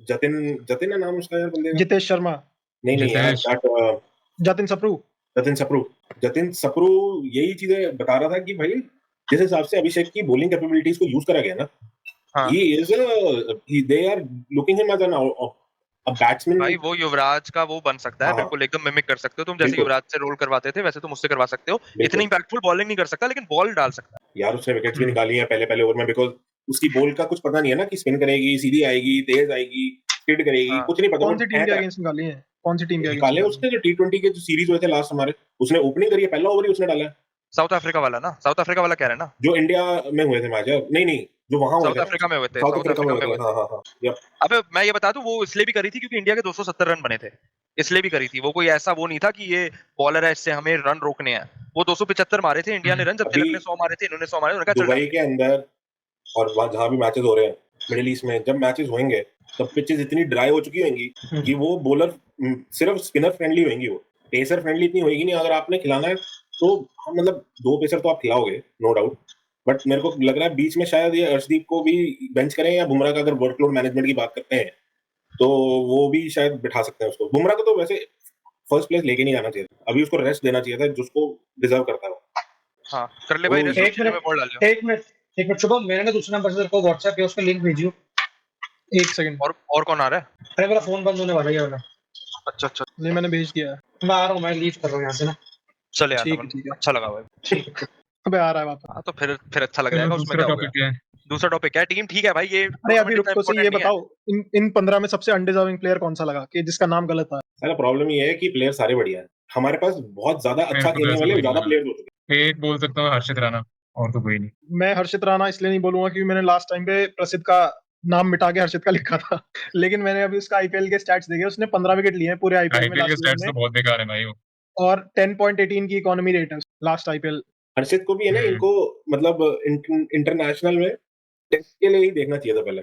D: जतिन जतिन है नाम उसका यार बंदे का।
A: जितेश शर्मा,
D: नहीं नहीं यार
E: जितेश।
D: that,
A: जतिन सप्रू,
D: जतिन सप्रू यही चीजें बता रहा था कि भाई जिस हिसाब से अभिषेक की बॉलिंग कैपेबिलिटीज को यूज करा गया ना,
C: हाँ
D: he is they are looking him as an a batsman.
C: भाई वो युवराज का वो बन सकता है,
D: हाँ,
C: बिल्कुल एकदम मिमिक कर सकते हो तुम, जैसे
D: बिल्कुल।
C: युवराज से रोल करवाते थे वैसे तुम उससे करवा सकते हो।
D: बिल्कुल।
C: इतनी इंपैक्टफुल बॉलिंग नहीं कर सकता, लेकिन बॉल डाल सकता है।
D: यार उसने विकेट्स भी निकाली हैं पहले पहले ओवर में, बिकॉज उसकी बॉल का कुछ पता नहीं है ना कि स्पिन करेगी, सीधी आएगी, तेज आएगी, स्किड करेगी,
C: हाँ।
D: कुछ नहीं पता।
A: कौन सी टीम के अगेंस्ट निकाली है? कौन सी टीम के अगेंस्ट
D: निकाले
A: निकाली
D: उसने जो T20 के जो सीरीज हुए थे लास्ट हमारे, उसने ओपनिंग करी है, पहला ओवर ही उसने डाला है।
C: साउथ अफ्रीका वाला ना, साउथ अफ्रीका वाला कह रहे हैं ना,
D: जो इंडिया में हुए थे मैच, नहीं नहीं जो वहां हुए
C: साउथ
D: थे,
C: अफ्रीका में हुए थे,
D: साउथ
C: साउथ
D: अफ्रीका में
C: अफ्रीका
D: हुए
C: में
D: थे।
C: हुए थे।
D: हाँ हाँ हाँ, yep।
C: अबे मैं ये बता दूं, वो इसलिए भी करी थी क्योंकि इंडिया के 270 रन बने थे, इसलिए भी करी थी वो। कोई ऐसा वो नहीं था कि ये बॉलर है इससे हमें रन रोकने हैं। वो 275 मारे थे इंडिया ने रन, जब
D: अभी
C: तिलक ने 100 मारे थे, इन्होंने 100 मारे, उन्होंने कहा चल
D: दुबई
C: डाल।
D: के अंदर और वहाँ जहाँ भी मैचेस हो रहे हैं मिडिल ईस्ट में, जब मैचेस होंगे तब पिचेस इतनी ड्राई हो चुकी होंगी कि वो बॉलर सिर्फ स्पिनर फ्रेंडली होंगी, वो पेसर फ्रेंडली इतनी होगी नहीं। अगर आपने खिलाना है तो हम मतलब 2 पेसर तो आप खिलाओगे नो डाउट, बट मेरे को लग रहा है बीच में शायद ये अर्शदीप को भी बेंच करें, या बुमराह का अगर वर्कलोड मैनेजमेंट की बात करते हैं तो वो भी शायद बिठा सकते हैं उसको। बुमराह को तो वैसे फर्स्ट प्लेस लेके नहीं जाना चाहिए, अभी उसको रेस्ट देना चाहिए था जिसको डिजर्व करता है वो।
C: हाँ कर ले भाई,
D: वो-
C: रेस्ट
B: एक मिनट,
C: में बॉल डाल लिया।
B: एक मिनट शुभम, मैंने ना दूसरे नंबर से तेरे को व्हाट्सएप पे उसका लिंक भेजियो।
A: एक सेकंड,
C: और कौन आ रहा है?
B: अरे मेरा फोन बंद होने वाला है ये वाला,
C: अच्छा अच्छा
A: ये मैंने भेज दिया है।
B: मैं आ रहा हूँ, मैं लीव कर रहा हूँ यहाँ से ना।
C: चले यार
A: ठीक है,
C: नमन,
A: ठीक है।
C: अच्छा लगा भाई।
A: अबे आ रहा है वापस।
C: हाँ तो फिर अच्छा लग जाएगा, उसमें
E: दूसरा
C: क्या हो गया।
E: टॉपिक क्या है?
C: दूसरा टॉपिक क्या है? टीम ठीक है भाई, ये
A: अरे अभी
C: tournament
A: रुक
C: इतना
A: तो सही, ये
C: important नहीं है।
A: बताओ इन 15 में सबसे अनडिजर्विंग प्लेयर कौन सा लगा कि जिसका नाम गलत था?
D: सारा प्रॉब्लम ये है कि प्लेयर सारे बढ़िया है, हमारे पास बहुत ज्यादा
E: मेरे
D: अच्छा
E: को तो
D: खेलने
E: ऐसा
D: वाले
E: कोई
D: ज्यादा
E: नहीं
D: प्लेयर्स हो चुके हैं।
E: एक बोल सकता हूँ हर्षित राणा, और तो कोई नहीं।
A: मैं हर्षित राणा इसलिए नहीं बोलूंगा क्योंकि मैंने लास्ट टाइम पे प्रसिद्ध का नाम मिटा के हर्षित का लिखा था लेकिन मैंने अभी उसका आईपीएल के स्टैट्स देखे, उसने 15 विकेट लिए हैं पूरे आईपीएल में
E: आईपीएल के
A: लास्ट
E: स्टैट्स
A: सीजन
E: तो
A: में,
E: बहुत बेकार है भाई वो।
A: और 10.18 की इकोनॉमी रेट है लास्ट आईपीएल।
D: हर्षित को भी है ना, इनको मतलब इंटरनेशनल में टेस्ट के लिए ही देखना चाहिए था पहले,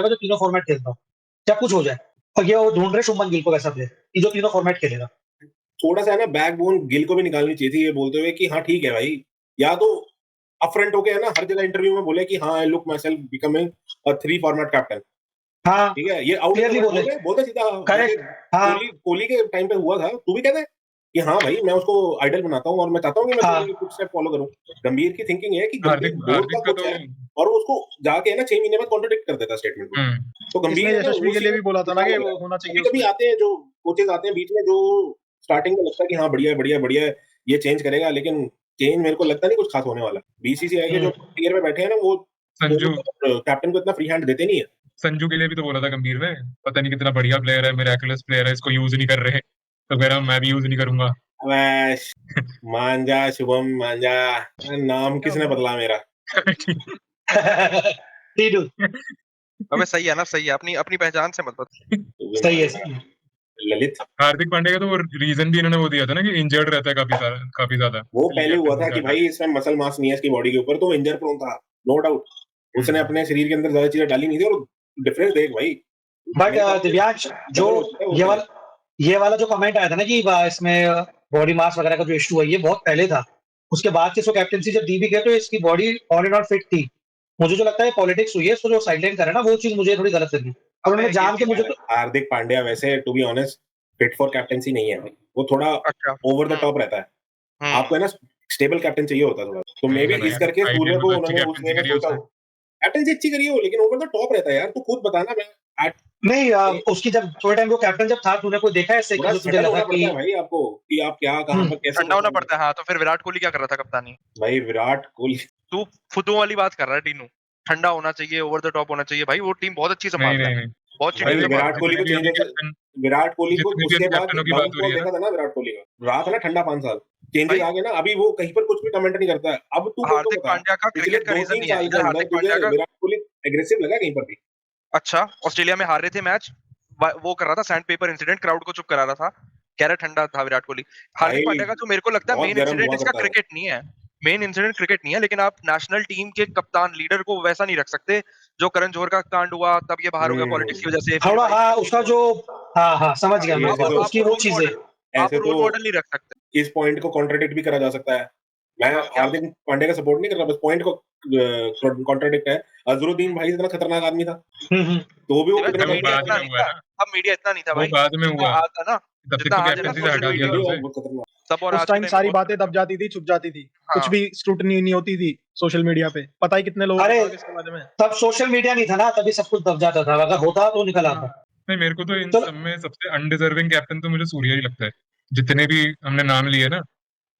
B: जाएगा जो तीनों फॉर्मेट खेलता हो, क्या कुछ हो जाए। और ये वो ढूंढ रहे शुभमन गिल को वैसा प्लेयर कि जो तीनों फॉर्मेट खेलेगा।
D: थोड़ा सा है ना बैकबोन गिल को भी निकालनी चाहिए थी ये बोलते हुए कि हाँ ठीक है भाई, या तो अपफ्रंट होके है ना हर जगह इंटरव्यू में बोले कि हाँ I look my self becoming a 3 format captain.
B: हाँ
D: ठीक है, ये आउट
B: क्लियरली बोले,
D: बोलते सीधा।
B: करेक्ट।
D: जैसे
B: हाँ
D: कोहली के टाइम पे हुआ था, तू भी कहता है कि हाँ भाई मैं उसको आइडल बनाता हूँ और मैं चाहता हूँ कि मैं
B: हाँ
D: कोहली के फुटस्टेप फॉलो करूँ। गंभीर की थिंकिंग है कि गंभीर
E: हार्दिक
D: बोर्ड
E: हार्दिक
D: का
E: का
D: कुछ
E: तो
D: है और वो उसको जाके ना 6 महीने बाद कॉन्ट्रडिक्ट कर देता स्टेटमेंट को। तो गंभीर
A: इसने
D: है ना
A: यशस्वी के
D: उसी
A: लिए
D: में
A: भी बोला था ना
D: दिमाग
A: कि
D: लग रहा
A: वो
D: है।
A: होना चाहिए
D: कभी कभी
A: उसमें।
D: आते हैं जो कोचेज आते हैं बीच में जो स्टार्टिंग में लगता है कि हाँ बढ़िया है, बढ़िया है, बढ़िया है, ये चेंज करेगा, लेकिन चेंज मेरे को लगता नहीं कुछ खास होने वाला। बीसीसीआई के जो टीयर में बैठे हैं ना वो
E: संजू
D: कैप्टन को इतना फ्री हैंड देते नहीं है।
E: संजू के लिए भी तो बोला था गंभीर ने, पता नहीं कितना बढ़िया प्लेयर है, मिरेकुलस प्लेयर है, इसको यूज नहीं कर रहे, तो कह रहा मैं भी यूज नहीं करूंगा।
D: वैश मांझा, शुभम मांझा, नाम किसने बदला मेरा?
B: टीडू
C: अबे सही है ना, सही है, अपनी अपनी पहचान से मत बता।
D: तू भी
B: सही है,
D: मांझा।
B: सही है।
D: ललित
E: हार्दिक पांड्या का तो वो रीजन भी इन्होंने वो दिया था ना कि इंजर्ड रहता है काफी ज्यादा,
D: वो
E: इसलिए
D: पहले हुआ
E: कैप्टन
D: था
E: से
D: कि
E: हटा
D: भाई इसमें मसल मास नहीं है इसकी बॉडी के ऊपर, तो इंजर प्रोन था, नो डाउट। उसने अपने शरीर के अंदर ज्यादा चीजें डाली नहीं थी और डिफरेंस देख भाई।
B: बट
D: मेरे ख्याल से
B: दिव्यांश जो
D: डबल हो सकता है वो
B: ये
D: पहले।
B: वाला ये वाला जो कमेंट आया था ना कि इसमें बॉडी मास वगैरह का जो इशू है ये बहुत पहले था। उसके बाद से इसको कैप्टनसी जब दी भी गई तो इसकी body on and on fit थी। मुझे जो लगता है पॉलिटिक्स हुई है, इसको जो साइडलाइन करे ना वो चीज मुझे थोड़ी गलत लगी और
C: अबे
B: उन्होंने
C: ये
B: जान के
C: चीज
B: मुझे
C: है।
B: तो
D: हार्दिक पांड्या वैसे to be honest fit for captaincy नहीं है भाई। वो थोड़ा
C: अच्छा।
D: ओवर द टॉप रहता है। आपको है ना स्टेबल कैप्टन चाहिए होता है थोड़ा, तो मे बी इस करके सूर्य
E: आईपीएल में
D: को
E: तो अच्छी
D: उन्होंने उस वे
E: कैप्टनसी
D: में
E: करी है
D: सोचा
E: उसने।
D: हो। कैप्टनसी अच्छी करी हो लेकिन ओवर द टॉप रहता है यार। तू खुद बताना। मैं
B: नहीं उसकी जब थोड़े टाइम वो कैप्टन जब था तूने कोई देखा है ऐसे कि
D: थोड़ा
B: जो तुझे
D: सेटल
B: लगा
D: होना
B: कि
D: पड़ता है भाई आपको कि आप क्या कहाँ पर कैसे
C: ठंडा होना
D: perform
C: पड़ता है। हाँ तो फिर विराट कोहली क्या कर रहा था कप्तानी?
D: भाई विराट कोहली
C: तू फुदू वाली बात कर रहा है टीनू। ठंडा होना चाहिए, ओवर द टॉप होना चाहिए, भाई वो टीम बहुत अच्छी
E: नहीं
C: संभालता
E: नहीं
C: है,
E: नहीं
C: बहुत अच्छी
E: भाई
C: टीम
D: भाई
E: देखो,
C: संभालता
D: विराट
C: है।
D: कोहली को
E: जितने भी अभी
D: चेंजेस
E: कैप्टन
D: विराट कोहली को
E: जितने भी
D: उसके
E: अभी
D: बाद
E: कैप्टनों की बात हो
D: डाउनफॉल
E: रही है ना,
D: देखा था ना विराट कोहली का। रहा था ना ठंडा 5 साल। चेंजेस
C: भाई
D: आ गए ना, अभी वो कहीं पर कुछ भी कमेंट नहीं करता है। अब तू मेरे को
C: हार्दिक
D: बता
C: पांड्या का
D: पिछले
C: क्रिकेट का रीजन
D: 2-3
C: नहीं है
D: साल के
C: इधर।
D: अंदर
C: हार्दिक
D: तुझे
C: पांड्या का
D: विराट कोहली एग्रेसिव लगा कहीं पर भी?
C: अच्छा, ऑस्ट्रेलिया में हार रहे थे मैच, वो कर रहा था सैंड पेपर इंसिडेंट, क्राउड को चुप करा रहा था, कह रहा ठंडा था विराट कोहली। हार्दिक
D: भाई
C: पांड्या का जो मेरे को लगता है
D: बहुत
C: मेन
D: गर्म
C: इंसिडेंट
D: हुआ
C: इसका
D: करता है।
C: क्रिकेट नहीं है, मेन इंसिडेंट क्रिकेट नहीं है, लेकिन आप नेशनल टीम के कप्तान लीडर को वैसा नहीं रख सकते जो करण जौहर का कांड हुआ तब ये बाहर हो गया पॉलिटिक्स की वजह से। फिर
B: थोड़ा
C: भाई
B: हाँ उसका जो हाँ समझ गया
D: भाई
B: मैं
D: ऐसे
B: बात,
D: तो
B: उसकी वो चीजें।
C: आप
D: ऐसे तो
C: रोल मॉडल नहीं रख सकते।
D: इस पॉइंट को कॉन्ट्राडिक्ट भी करा जा सकता है। मैं
C: हाँ क्या?
D: हार्दिक पांड्या का सपोर्ट नहीं कर रहा, बस पॉइंट को कॉन्ट्राडिक्ट है। अजरुद्दीन भाई इतना खतरनाक आदमी था,
B: हम्म।
D: तो वो भी वो
C: दिवस
D: कितने
C: तब
E: वो
C: मीडिया
E: बाद
C: इतना
E: में
C: नहीं
E: हुआ है
C: था,
E: ना,
C: तब मीडिया इतना नहीं था
E: वो
C: भाई
E: बाद में
C: जितना
E: हुआ,
C: आज था ना,
E: तब तक
C: जितना
E: तो
C: आज है ना
E: कैप्टनसी से
C: सोशल
E: हटा दिया
C: मीडिया।
E: था
D: वो
E: उसे।
D: बहुत खतरनाक।
C: तब और
A: उस
C: आज के
A: टाइम
C: टाइम में
A: सारी
C: बहुत
A: बातें
C: फर्क
A: दब
C: है।
A: जाती थी, छुप जाती थी, कुछ
C: हाँ
A: भी स्क्रूटनी नहीं होती थी सोशल मीडिया पे। पता ही कितने लोगों को
B: अरे
A: था इसके बारे में।
B: तब सोशल मीडिया नहीं था ना, तभी सब कुछ दब जाता था, अगर होता तो निकल
A: हाँ।
B: आता।
E: नहीं, मेरे को तो इन
B: चलो
E: सब में सबसे अनडिजर्विंग कैप्टन तो मुझे सूर्या ही लगता है, जितने भी हमने नाम लिए ना।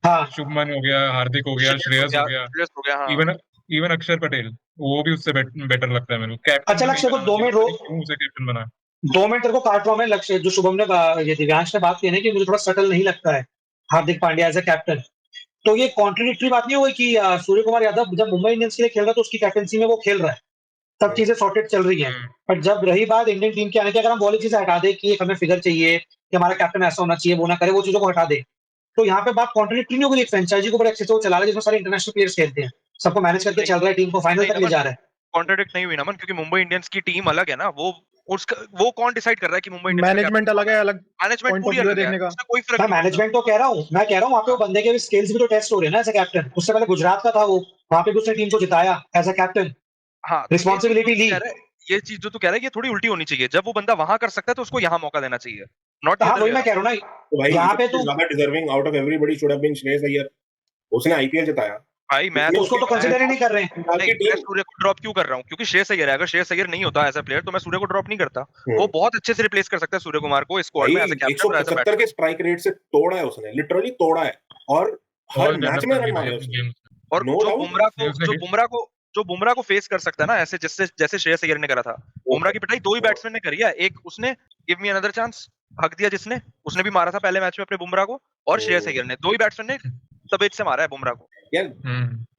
B: हाँ
E: शुभमन हो गया, हार्दिक हो गया,
C: श्रेयस हो
E: श्रेयस हो
C: गया,
E: गया,
C: श्रेयस हो गया। हाँ
E: इवन इवन अक्षर पटेल, वो भी उससे बेटर लगता है मेरे को। कैप्टन
B: अच्छा
E: तो नहीं
B: लक्ष्य को
E: बनाना चाहिए, पता नहीं क्यों उसे कैप्टन बना।
B: 2 मिनट तेरे को काट रहा हूं मैं लक्ष्य, जो शुभम ने ये दिव्यांश ने बात की है ना कि मुझे थोड़ा सटल नहीं लगता है Hardik Pandya as a captain. तो ये कॉन्ट्रडिक्टरी बात नहीं हुई कि सूर्य कुमार यादव जब मुंबई इंडियंस के लिए खेल रहा है तो उसकी कैप्टनसी में वो खेल रहा है, सब चीजें सॉर्टेड चल रही है।
E: हम्म,
B: बट जब रही बात इंडियन टीम की आने की, अगर हम वो वाली चीजें हटा दे कि एक हमें फिगर चाहिए कि हमारा कैप्टन ऐसा होना चाहिए, वो ना करे, वो चीजों को हटा दे, तो यहाँ पे बात कॉन्ट्रडिक्टरी नहीं होगी। एक फ्रेंचाइजी को बड़े अच्छे से वो चला रहा है जिसमें सारे इंटरनेशनल प्लेयर्स खेलते हैं, सबको मैनेज करके
C: नहीं
B: चल रहा है, टीम को फाइनल
C: नहीं
B: तक ले
C: नमन,
B: जा रहा है।
C: कॉन्ट्रडिक्ट नहीं हुई नमन, क्योंकि मुंबई इंडियंस की टीम अलग है ना। वो कौन डिसाइड कर रहा है कि मुंबई इंडियंस का
A: मैनेजमेंट
C: कैप्टन
A: अलग
C: कौन है?
A: है, अलग
C: मैनेजमेंट
A: पॉइंट ऑफ
C: पूरी
A: व्यू है
C: अलग है,
A: देखने का।
C: उसमें कोई फर्क
B: मैं
C: नहीं पड़ता।
B: मैनेजमेंट तो कह रहा हूँ, मैं कह रहा हूँ वहाँ पे वो बंदे के भी स्किल्स भी तो टेस्ट हो रहे हैं ना एज ए कैप्टन। उससे पहले गुजरात का था वो, वहाँ पे भी उसने टीम को जिताया एज ए कैप्टन,
C: हाँ तो
B: रिस्पॉन्सिबिलिटी ली।
C: ये चीज जो तू कह रहा है ये थोड़ी उल्टी होनी चाहिए। जब वो बंदा वहां कर सकता है तो उसको यहाँ मौका देना चाहिए, नॉट द
B: हाँ
C: अदर
B: वही
C: वे
B: मैं कह
C: अराउंड।
B: रहा हूँ ना,
D: तो भाई
B: यहाँ पे
D: सबसे
B: तू
D: ज्यादा deserving out of everybody should have been Shreyas Iyer. उसने आईपीएल जिताया।
C: भाई मैं
D: उसने
C: तो
B: उसको
D: उसके
B: तो
D: बाद
B: कंसिडर ही नहीं कर रहे हैं।
D: बंगाल
C: नहीं,
D: की
C: मैं
D: टीम
C: सूर्य को ड्रॉप क्यों कर रहा हूँ? क्योंकि श्रेयस अय्यर है। अगर श्रेयस अय्यर नहीं होता एज अ प्लेयर तो मैं सूर्य को ड्रॉप नहीं करता। वो बहुत अच्छे से रिप्लेस कर सकता है सूर्य कुमार को स्क्वाड
D: भाई
C: में एज अ कैप्टन और एज अ
D: 175 के स्ट्राइक रेट से तोड़ा है उसने, लिटरली तोड़ा है। और हर
E: बहुत
D: मैच
E: डेवलप
D: में
E: कर ली
D: रन
E: भाई
D: मारे
E: अपनी
D: उसने,
E: गेम।
C: और
D: नो डाउट।
C: जो बुमराह को फेस कर सकता है ना ऐसे, जैसे जैसे श्रेयस अय्यर ने करा था। बुमराह की पिटाई दो ही बैट्समैन ने करी है, एक उसने गिव मी अनदर चांस हक दिया जिसने, उसने भी मारा था पहले मैच में अपने बुमराह को, और श्रेयस अय्यर ने, दो ही बैट्समैन ने तबीयत से मारा है बुमराह को।
D: यार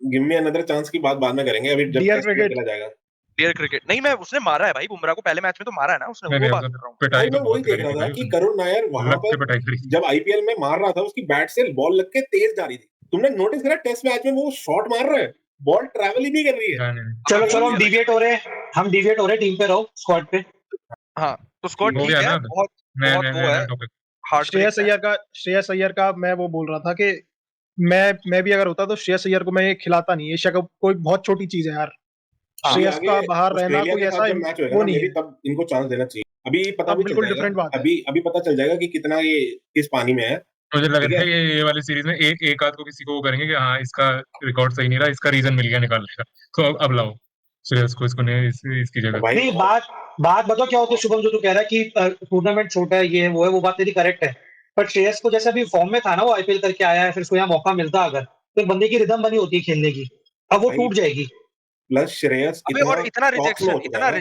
D: गिव मी अनदर चांस की बात बाद में करेंगे, अभी जब
A: डियर
D: टेस्ट में
A: क्रिकेट,
D: चला जाएगा।
C: क्लियर क्रिकेट नहीं, मैं उसने मारा है भाई बुमराह को पहले मैच में तो मारा है ना उसने,
E: नहीं
C: वो
E: नहीं,
C: बात
E: मतलब
C: कर रहा हूँ।
D: भाई
E: पिटाई
D: मैं
E: तो
D: वही
E: बहुत
D: देख
E: करी
D: रहा
E: थी
D: था
E: भाई
D: कि
E: उसने,
D: करुण नायर वहां
E: लग के
D: पर
E: पिटाई करी थी।
D: जब आईपीएल में मार रहा था उसकी बैट से बॉल लग के तेज जा रही थी। तुमने नोटिस करा टेस्ट मैच में वो शॉट मार रहा है, बॉल ट्रैवल ही नहीं कर रही है।
E: जाने नहीं।
B: चलो
C: वो
B: चलो
C: भी
B: हम
C: अलग
B: डिविएट हो रहे हैं, हम डिविएट हो रहे हैं, टीम पे रहो, स्क्वाड पे।
C: हाँ तो स्कॉट
E: हो
C: ठीक
E: गया
C: है,
E: ना,
C: बहुत
E: नया
C: बहुत
E: नया
C: वो है,
E: नया टॉपिक।
C: हार्ट ब्रेक है।
A: श्रेयस अय्यर का मैं वो बोल रहा था कि मैं भी अगर होता तो श्रेयस अय्यर को मैं ये खिलाता नहीं। एशिया कप कोई बहुत छोटी चीज है यार।
C: हाँ,
A: श्रेयस
D: आगे
A: का बाहर रहना
D: ऑस्ट्रेलिया
A: कोई
D: के
A: ऐसा
D: साथ जब मैच होएगा
A: वो
D: ना,
A: नहीं
D: मेबी
A: है।
D: तब इनको चांस देना चाहिए। अभी पता
A: अब
D: भी चल
A: बिल्कुल
D: जाएगा,
A: डिफरेंट बात है।
D: अभी पता चल जाएगा कि कितना ये किस पानी में है।
E: मुझे लग
D: ठीक
E: रहा
D: है,
E: है ये वाली सीरीज में एक आध को किसी को वो करेंगे कि हाँ इसका रिकॉर्ड सही नहीं रहा, इसका रीजन मिल गया निकालने का, तो अब लाओ श्रेयस को, इसको नहीं इसकी
D: तो
E: जगह।
D: भाई
B: नहीं, बात बताओ क्या होती है शुभम, जो तू कह रहा है कि टूर्नामेंट छोटा है, ये है वो है, वो बात तेरी करेक्ट है। पर श्रेयस को जैसे अभी फॉर्म में था ना, वो आईपीएल करके आया है, फिर उसको यहाँ मौका मिलता अगर, तो एक बंदे की रिदम बनी होती है खेलने की, अब वो
D: भाई
B: टूट जाएगी।
D: प्लस श्रेयस
C: अबे
D: इतना
C: और इतना
D: टॉक्स में हो चुका है ना,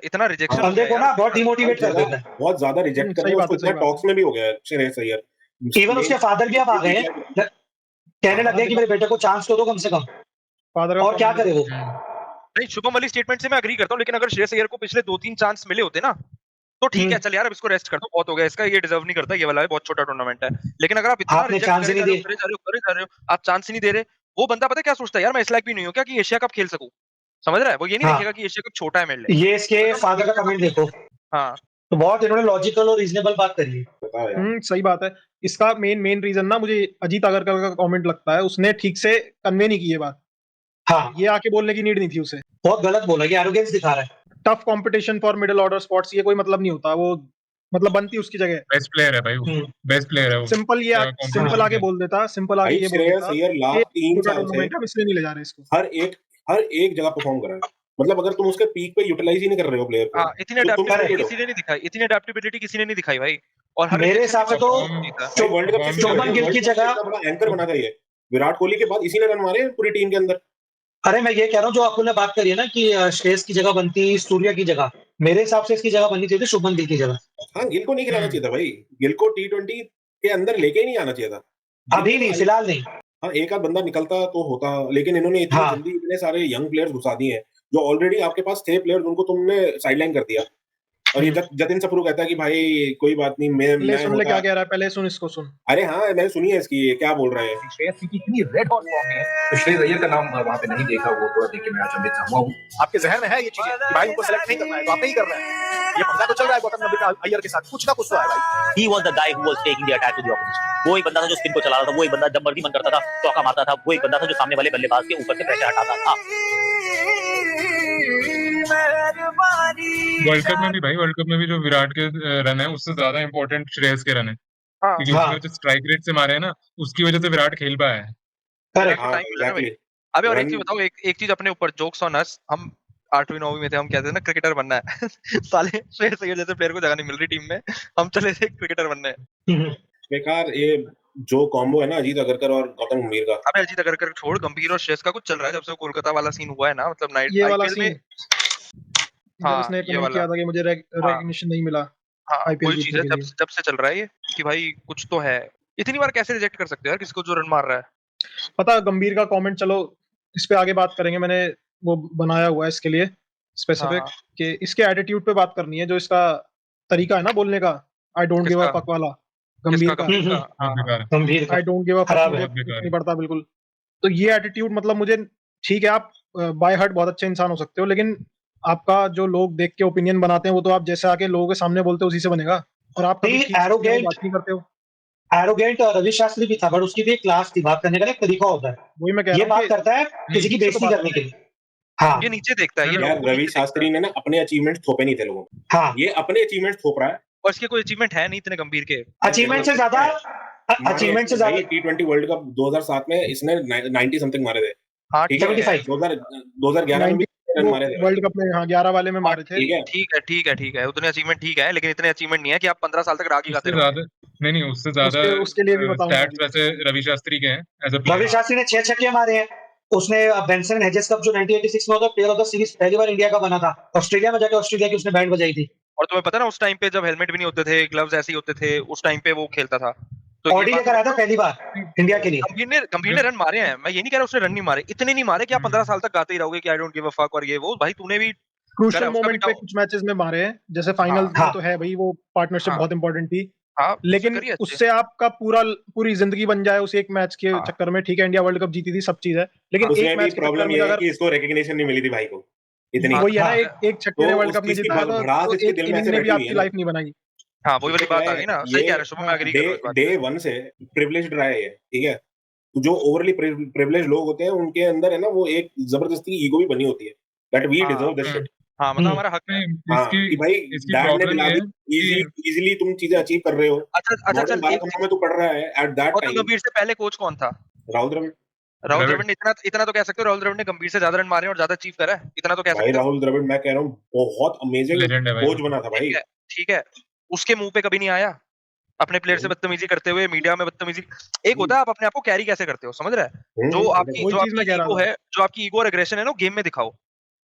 C: इतना रिजेक्शन हो
B: बंदे
C: गया
B: को
C: यार
B: ना बहुत
C: उसका।
B: डिमोटिवेट कर देता है।
D: बहुत ज्यादा रिजेक्ट कर रहे
A: सही
D: हैं
A: बात
D: उसको,
A: है, सही
D: इतना
A: बात
D: टॉक्स में भी हो गया है श्रेयस अय्यर।
B: इवन उसके फादर भी अब आ गए हैं, कहने लग गए कि मेरे बेटे को चांस तो दो कम से कम,
A: फादर
B: और क्या करे वो।
C: नहीं, शुभम वाली स्टेटमेंट से मैं एग्री करता हूँ, लेकिन अगर श्रेयस अय्यर को पिछले 2-3 चांस मिले होते ना, तो ठीक है, चल यार अब इसको रेस्ट कर दो, बहुत हो गया इसका, ये डिजर्व नहीं करता, ये वाला है बहुत छोटा टूर्नामेंट है। लेकिन अगर आप इतना
B: आपने
C: रिजेक्ट
B: chance ही
C: करे
B: नहीं
C: जा रहे हो, आप चांस ही नहीं दे रहे, वो बंदा पता है क्या सोचता है, यार मैं इस लायक भी नहीं हूँ क्या कि एशिया कप खेल सकूं। समझ रहा है, वो ये नहीं
B: हाँ।
C: देखेगा कि एशिया कप छोटा है मेरे लिए।
B: ये इसके फादर का कमेंट देखो,
C: हाँ,
B: तो बहुत इन्होंने लॉजिकल और रीजनेबल बात करी है।
D: बताओ यार।
A: सही बात है। इसका मेन रीजन ना मुझे अजीत अगरकर का कमेंट लगता है, उसने ठीक से कन्वे नहीं की ये बात।
B: हाँ,
A: ये आके बोलने की नीड नहीं थी उसे।
B: बहुत गलत बोला, ये एरोगेंस दिखा रहा है।
A: Tough competition for middle order spots, ये कोई मतलब नहीं होता। वो मतलब बनती उसकी जगह।
E: बेस्ट प्लेयर है भाई वो,
B: हम्म,
E: बेस्ट प्लेयर है वो।
A: सिंपल ये सिंपल आगे बोल देता, सिंपल आगे
D: भाई
A: ये बोल
D: श्रेयस
A: देता
D: अय्यर
A: कि
D: लास्ट 3
A: छोटा
D: साल से
A: टूर्नामेंट है, हम इसलिए नहीं ले जा रहे इसको।
D: हर एक जगह परफॉर्म कर रहा है। मतलब अगर तुम उसके पीक पे यूटिलाइज ही नहीं कर रहे हो प्लेयर को,
C: हाँ, इतनी
D: तो तुम
C: अडेप्टेबिलिटी
D: stupid हो।
C: किसी ने नहीं दिखाई, इतनी अडेप्टेबिलिटी किसी ने नहीं दिखाई भाई। और हर
B: मेरे
C: rejection
B: हिसाब से
C: के
B: तो
C: बाद जीता।
D: भाई वर्ल्ड कप किसी ने
B: शुभमन गिल की जगह,
D: इतना बड़ा एंकर बना था ये, विराट कोहली के बाद इसी ने रन मारे हैं पूरी टीम के अंदर।
B: अरे मैं ये कह रहा हूँ जो आपने ने बात करी है ना कि श्रेयस की जगह बनती सूर्या की जगह, मेरे हिसाब से इसकी जगह बननी चाहिए थी शुभमन गिल की जगह।
D: हाँ, गिल को नहीं खिलाना चाहिए था भाई, गिल को T20 के अंदर लेके ही नहीं आना चाहिए था।
B: अभी नहीं, फिलहाल नहीं।
D: हाँ, एक आध बंदा निकलता तो होता, लेकिन इन्होंने इतनी
B: हाँ।
D: जल्दी इतने सारे यंग प्लेयर्स घुसा दिए हैं, जो ऑलरेडी आपके पास थे प्लेयर्स, उनको तुमने साइडलाइन कर दिया। और ये जतिन सप्रू कहता है कि भाई कोई बात नहीं,
A: पहले सुन ले क्या
D: होता।
A: कह रहा है, पहले सुन इसको सुन।
D: अरे हाँ, मैंने सुनी है इसकी, ये क्या बोल रहा है।
G: श्रेयस की इतनी रेड हॉट फॉर्म में है, तो श्रेयस अय्यर का नाम वहां पे नहीं देखा, वो थोड़ा देख के मैं अचंभित सा हुआ हूं। आपके जहन में है ये चीजें कि भाई उनको सेलेक्ट नहीं करना है, तो आप नहीं कर रहे हैं। ये पंगा तो चल रहा है गौतम गंभीर अय्यर के साथ, कुछ ना कुछ तो है भाई।
H: He was the guy who was taking the attack to the opposition. वो एक बंदा था जो स्पिन को चला रहा था, वो एक बंदा जब मर्जी मन करता था चौका मारता था, वो एक बंदा था जो सामने वाले बल्लेबाज के ऊपर से प्रेशर हटाता था।
E: वर्ल्ड कप में भी भाई, वर्ल्ड कप में भी जो विराट के रन है उससे ज्यादा इंपॉर्टेंट श्रेयस के रन है,
C: हाँ,
E: क्योंकि
B: हाँ।
E: उसने जो स्ट्राइक रेट से मारे हैं ना, उसकी वजह से विराट खेल पाया है।
B: करेक्ट।
D: हाँ,
C: टाइम मिला ना भाई।
D: एग्जैक्टली।
C: अबे और एक
D: रन-
C: चीज बताओ, एक चीज अपने ऊपर, जोक्स ऑन अस, हम 8वीं 9वीं में थे, हम कहते थे ना क्रिकेटर बनना है साले श्रेयस अय्यर जैसे प्लेयर को जगह नहीं मिल रही टीम में, हम चले थे क्रिकेटर बनने।
D: बेकार ये जो कॉम्बो है ना अजीत अगरकर और गौतम गंभीर का।
C: अबे अजीत अगरकर छोड़, गंभीर और श्रेयस का कुछ चल रहा है जब से वो कोलकाता वाला सीन हुआ है ना, मतलब नाइट
A: ये वाला
C: आईपीएल में।
A: सीन जब
C: हाँ,
A: उसने
C: ये
A: कमेंट
C: वाला।
A: किया था कि मुझे रिकॉग्निशन नहीं मिला
C: हाँ,
A: आईपीएल
C: कोई चीज
A: जीतने
C: है,
A: के लिए।
C: जब से चल रहा है ये कि भाई कुछ तो है। इतनी बार कैसे रिजेक्ट कर सकते हो यार किसी को जो रन मार रहा है।
A: पता गंभीर का कमेंट, चलो इस पे आगे बात करेंगे, मैंने वो बनाया हुआ है इसके लिए स्पेसिफिक,
C: हाँ,
A: कि इसके एटीट्यूड पे बात करनी है, जो इसका तरीका है ना बोलने का, आई डोंट गिव अ
C: किसका?
A: फक वाला, गंभीर
C: किसका?
A: का,
C: गंभीर का?
E: बहुत
C: हाँ,
E: बेकार है।
B: गंभीर का
A: I don't give a fuck,
B: खराब
A: मुझे
B: है।
E: बहुत बेकार
A: नहीं पड़ता बिल्कुल। तो ये एटीट्यूड मतलब मुझे, ठीक है आप बाय हार्ट बहुत अच्छे इंसान हो सकते हो, लेकिन आपका जो लोग देख के ओपिनियन बनाते हैं वो तो आप जैसे आके लोगों के सामने बोलते हो उसी से बनेगा। और आप कभी
B: नहीं,
A: ठीक से
B: arrogant-
A: बात नहीं करते हो।
B: एरोगेंट रवि शास्त्री भी था, बट उसकी भी एक क्लास थी, बात करने का एक तरीका होता है।
A: वही मैं कह
B: ये
A: रहा हूँ
B: बात
A: कि
B: करता है किसी की
A: ठीक से तो
B: बेइज्जती
A: बात
B: करने के लिए। हाँ
C: ये नीचे देखता है, ये
E: यार,
C: लोगों को
D: रवि
C: नीचे देखता
D: शास्त्री
C: है।
D: ने ना अपने अचीवमेंट थोपे नहीं थे लोगों को,
B: हाँ,
D: ये अपने अचीवमेंट थोप रहा है।
C: और इसके कोई अचीवमेंट है नहीं इतने गंभीर के।
B: अचीवमेंट से ज्यादा, अचीवमेंट से ज्यादा
D: T20 वर्ल्ड कप 2007 में इसने 90 समथिंग मारे थे।
C: हाँ,
D: ठीक है,
B: 75
D: 2011 में भी रन मारे थे।
A: वर्ल्ड कप में, हाँ 11 वाले में मारे थे।
D: ठीक है,
C: ठीक है, उतने अचीवमेंट ठीक है, लेकिन इतने अचीवमेंट नहीं है कि आप 15 साल तक रागी गाते
E: उससे
C: रहो।
E: ज्यादा नहीं, उससे ज्यादा
A: उसके लिए भी बताऊंगा
E: स्टैट्स वैसे रवि शास्त्री के हैं as a
B: Ravi
E: player.
B: Shastri ने 6 छक्के मारे हैं। उसने बेंसन हेजेस कप जो 1986 में होता प्लेयर ऑफ द सीरीज पहली बार इंडिया का बना था, ऑस्ट्रेलिया में जाके ऑस्ट्रेलिया की उसने बैंड बजाई थी।
C: और तुम्हें पता है ना उस टाइम पे जब हेलमेट भी नहीं होते थे, ग्लव्स ऐसे ही होते थे, उस टाइम पे वो खेलता था। तो ये
B: ऑडी
C: बात
B: लेकर आया था पहली बार इंडिया के लिए।
C: गंभीर ने रन मारे हैं, मैं ये नहीं कह रहा उसने रन नहीं मारे, इतने नहीं मारे कि आप 15 साल तक गाते ही रहोगे कि I don't give a fuck और ये वो। भाई तूने भी
A: क्रूशियल
C: उसका
A: मोमेंट पे
C: भी
A: कुछ मैचेस में मारे हैं, जैसे फाइनल
B: हाँ।
A: में तो है भाई, वो पार्टनरशिप
C: हाँ।
A: बहुत इंपॉर्टेंट थी।
C: हाँ,
A: लेकिन
C: करिए अच्छे।
A: उससे आपका पूरी जिंदगी बन जाए उस एक मैच के
C: हाँ।
A: चक्कर में। ठीक है इंडिया वर्ल्ड कप जीती थी, सब चीज है, लेकिन
D: उसमें
A: एक
D: भी
A: मैच के चक्कर
D: प्रॉब्लम
A: में
D: ये है
A: अगर
D: कि इसको रिकग्निशन नहीं मिली थी भाई को इतनी।
C: हाँ,
A: वही है ना,
B: हाँ।
A: एक छक्के
D: तो
A: ने वर्ल्ड कप
D: उसकी
A: नहीं जिताया तो
D: भड़ास इसके
A: एक
D: दिल में
A: इनिंग
D: ऐसे
A: ने भी
D: बैठी हुई
A: आपकी
D: है ना।
A: लाइफ नहीं बनाई।
C: हाँ, वही वाली बात आ गई ना, सही कह रहे हो शुभम, मैं एग्री कर रहा हूँ इस बात
D: डे
C: पे।
D: वन से प्रिविलेज्ड रहा है ये, ठीक है। जो ओवरली प्रिविलेज लोग होते हैं उनके अंदर है ना वो एक जबरदस्ती ईगो भी बनी होती है दैट वी
C: हाँ
D: डिजर्व दिस शिट।
C: हाँ मतलब हमारा हक है।
E: नहीं,
D: हाँ
E: इसकी
D: कि भाई
E: इसकी
D: डैड ने
E: प्रॉब्लम
D: दिला
E: ये
D: दी,
E: है कि
D: इजीली तुम चीजें अचीव कर रहे हो,
C: अच्छा
D: मॉडर्न
C: चल
D: भारत में तू पढ़ रहा है एट दैट
C: गौतम
D: टाइम।
C: गंभीर से पहले कोच कौन था?
D: राहुल द्रविड़।
C: राहुल
E: द्रविड़।
C: द्रविड़ ने इतना इतना तो कह सकते हो, राहुल द्रविड़ ने गंभीर से ज्यादा रन मारे और ज्यादा अचीव करा है, इतना तो कह
D: भाई
C: सकते हो।
D: राहुल द्रविड़ मैं कह रहा हूँ बहुत अमेजिंग
E: लेजेंड है भाई
D: कोच
E: वो तो।
D: बना था भाई।
C: ठीक है उसके मुंह पे कभी नहीं आया अपने प्लेयर से बदतमीजी करते हुए, मीडिया में बदतमीजी। एक होता है आप अपने आप को कैरी कैसे करते हो, समझ रहे हैं? जो आपकी
A: वही चीज मैं कह रहा
C: ईगो
A: था।
C: है, जो आपकी ईगो और एग्रेशन है ना, गेम में दिखाओ।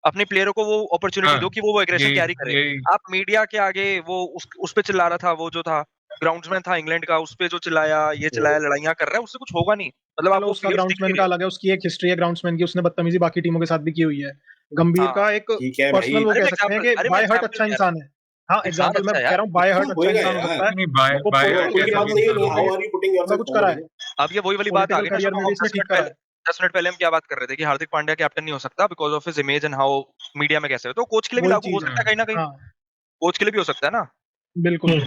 C: अपने प्लेयरों को वो अपॉर्चुनिटी
E: हाँ,
C: दो कि वो एग्रेशन कैरी करे।
E: यही
C: आप मीडिया के आगे वो उस पे चिल्ला रहा था, वो जो था ग्राउंड्समैन था इंग्लैंड का, उस पे जो चिल्लाया, ये चिल्लाया, लड़ाइयाँ कर रहा है, उससे कुछ होगा नहीं। मतलब
A: चलो
C: आपको
A: उसका
C: fears दिख
A: ग्राउंड्समैन
C: नहीं
A: का
C: रहे।
A: अलग है, उसकी एक हिस्ट्री है ग्राउंड्समैन की, उसने बदतमीजी बाकी टीमों के साथ भी की हुई है। गंभीर
C: हाँ।
A: का एक
D: ठीक है भाई।
A: पर्सनल वो
C: अरे
A: कह
C: मैं
A: सकते हैं
C: एग्जांपल
A: कि
C: अरे मैं
A: बाय हार्ट
C: एग्जांपल
A: अच्छा
C: कह रहा
A: इंसान है। हाँ
C: हूँ। इंसान
A: एग्जांपल मैं
C: अच्छा है
A: कह
C: यार।
A: रहा हूँ, बाय हार्ट
D: हाँ,
A: अच्छा
D: होएगा
A: इंसान हो
D: यार।
A: सकता है।
E: नहीं बाय
A: वो
E: बाय
A: political
E: हार्ट
D: उनकी
A: career
E: कैसे
D: बात
A: में
D: सही है,
E: इंसान
A: भी
E: हो
D: हाउ
E: गया?
D: आर यू पुटिंग
A: सब
D: योरसेल्फ
A: कुछ करा है,
C: अब ये वही वाली बात आ
A: पॉलिटिकल
C: गई ना
A: करियर
C: शुभम,
A: में भी
C: हम
A: इसने
C: 10
A: ठीक
C: मिनट
A: करा
C: पहले
A: है।
C: 10 मिनट पहले हम क्या बात कर रहे थे कि हार्दिक पांड्या कैप्टन नहीं हो सकता because of his image and how media में कैसे हो, तो कोच के लिए भी
A: वही
C: लागू हो
A: चीज है।
C: सकता है कहीं ना कहीं।
A: हाँ
C: कोच के लिए भी हो सकता है ना।
A: बिल्कुल।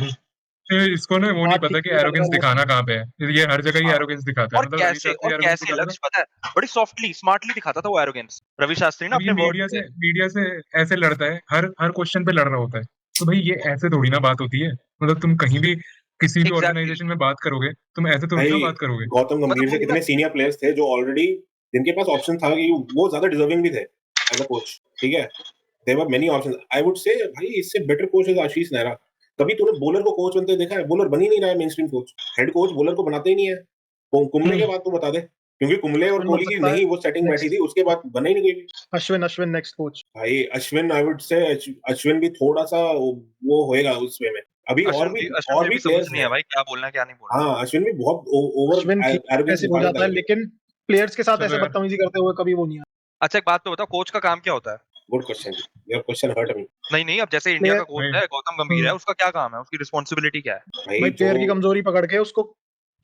E: तो इसको ना वो नहीं
A: बात
E: पता
A: ठीक
E: कि
A: है,
E: एरोगेंस
A: अगर वो
E: दिखाना कहाँ पे है, ये हर जगह ही
C: हाँ।
E: एरोगेंस दिखाता है, मतलब रवि शास्त्री एरोगेंस
C: कैसे
E: दिखाता था।
C: लक्ष्य पता है, बड़ी सॉफ्टली स्मार्टली दिखाता था वो एरोगेंस रवि शास्त्री ना
E: अब ये
C: अपने वर्ड पे।
E: मीडिया से ऐसे लड़ता है, हर हर क्वेश्चन पे लड़ रहा होता है। तो भाई ये ऐसे थोड़ी ना बात होती है, मतलब तुम कहीं भी किसी भी
C: एग्जैक्टली
E: ऑर्गेनाइजेशन में बात करोगे, तुम ऐसे थोड़ी ना
D: भाई
E: बात करोगे।
D: गौतम
C: मतलब
D: गंभीर से
C: वही
D: कितने
C: ना।
D: सीनियर प्लेयर्स थे जो ऑलरेडी जिनके पास ऑप्शन था कि वो ज्यादा डिजर्विंग भी थे एज अ कोच। ठीक है, there were many options. I would say भाई इससे better coach is Ashish Nehra. कभी तूने बॉलर को कोच बनते देखा है? बॉलर बन ही नहीं रहा है main stream coach. Head coach bowler को बनाते ही नहीं है। कुंबले के बाद तू बता दे, क्योंकि कुंबले और
A: अश्विन बन
D: कोहली की
A: सकता है
D: नहीं वो सेटिंग बैठी
A: नेक्स्ट।
D: थी, उसके बाद बना ही नहीं कोई भी।
A: Ashwin next coach.
D: भाई अश्विन आई वुड से अश्विन भी थोड़ा सा वो होएगा उस वे में। अभी
C: अश्विन
D: और
C: में
D: भी
C: भी समझ
D: प्लेयर्स
C: नहीं
D: हैं।
C: है भाई क्या बोलना है क्या नहीं बोलना।
D: हाँ अश्विन भी बहुत ओवर
A: अश्विन ठीक
D: एरोगेंस
A: ऐसे हो
D: दिखा देता
A: जाता है,
D: है।
A: लेकिन प्लेयर्स के साथ
E: चलो
A: ऐसे
E: यार,
A: बदतमीजी करते हुए कभी वो नहीं आया।
C: अच्छा एक बात तो बताओ, कोच का काम क्या होता है?
D: Good question, your question hurt me.
C: नहीं अब जैसे इंडिया का
A: प्लेयर
C: कोच
E: भाई
C: है गौतम गंभीर है, उसका क्या काम है, उसकी रिस्पॉन्सिबिलिटी क्या है?
D: भाई
A: भाई
D: जो
A: प्लेयर की कमजोरी पकड़ के उसको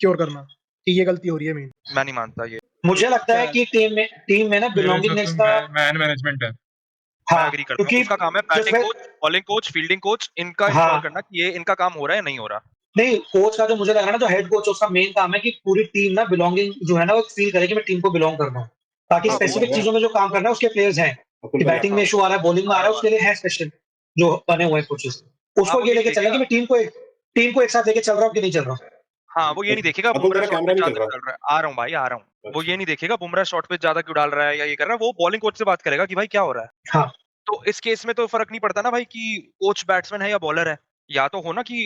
A: क्योर करना कि ये गलती हो रही है मेरी।
C: मैं नहीं मानता ये।
B: मुझे लगता
A: क्या
B: है
A: है?
B: कि टीम में ना
E: मेरे हिसाब
B: बिलोंगिंगनेस
E: से
B: का
E: मैन मैनेजमेंट है।
C: मैं
B: हाँ
C: एग्री करता हूँ,
B: क्योंकि
C: उसका काम है
B: जो
C: batting coach, bowling coach, fielding coach, इनका इंश्योर
B: हाँ
C: करना कि ये इनका काम हो रहा है या नहीं हो रहा।
B: नहीं कोच का जो मुझे लग रहा है ना जो हेड कोच उसका मेन काम है कि पूरी टीम ना बिलोंगिंग जो है ना वो फील करे कि मैं टीम को बिलोंग कर रहा हूँ, ताकि
C: हाँ वो
B: स्पेसिफिक चीजों में जो काम करना है उसके प्लेयर्स हैं
D: अकुल
B: कि
D: भाई
B: बैटिंग
D: हाँ।
B: में इशू आ रहा है बॉलिंग में आ रहा है
C: बराबर।
B: उसके लिए है स्पेशल जो बने हुए हैं कोचेस,
C: हाँ
B: उसको
C: वो
B: ये
C: ये नहीं
B: लेके चलना कि
C: देखेगा।
B: मैं टीम को एक साथ लेके चल रहा हूँ कि नहीं चल रहा हूँ।
C: हाँ वो ये नहीं देखेगा
D: अकुल
C: बुमराह
D: तेरा
C: शॉट
D: कैमरा
C: पे
D: नहीं चल
C: ज्यादा
D: रहा।
C: चल रहा है, आ रहा हूँ भाई आ रहा हूँ। वो
D: अच्छा।
C: ये नहीं देखेगा बुमराह शॉट पे ज्यादा क्यों डाल रहा है या ये कर रहा है, वो बॉलिंग कोच से बात करेगा कि भाई क्या हो रहा है।
B: हाँ
C: तो इस केस में तो फर्क नहीं पड़ता ना भाई कि कोच बैट्समैन है या बॉलर है। या तो हो ना कि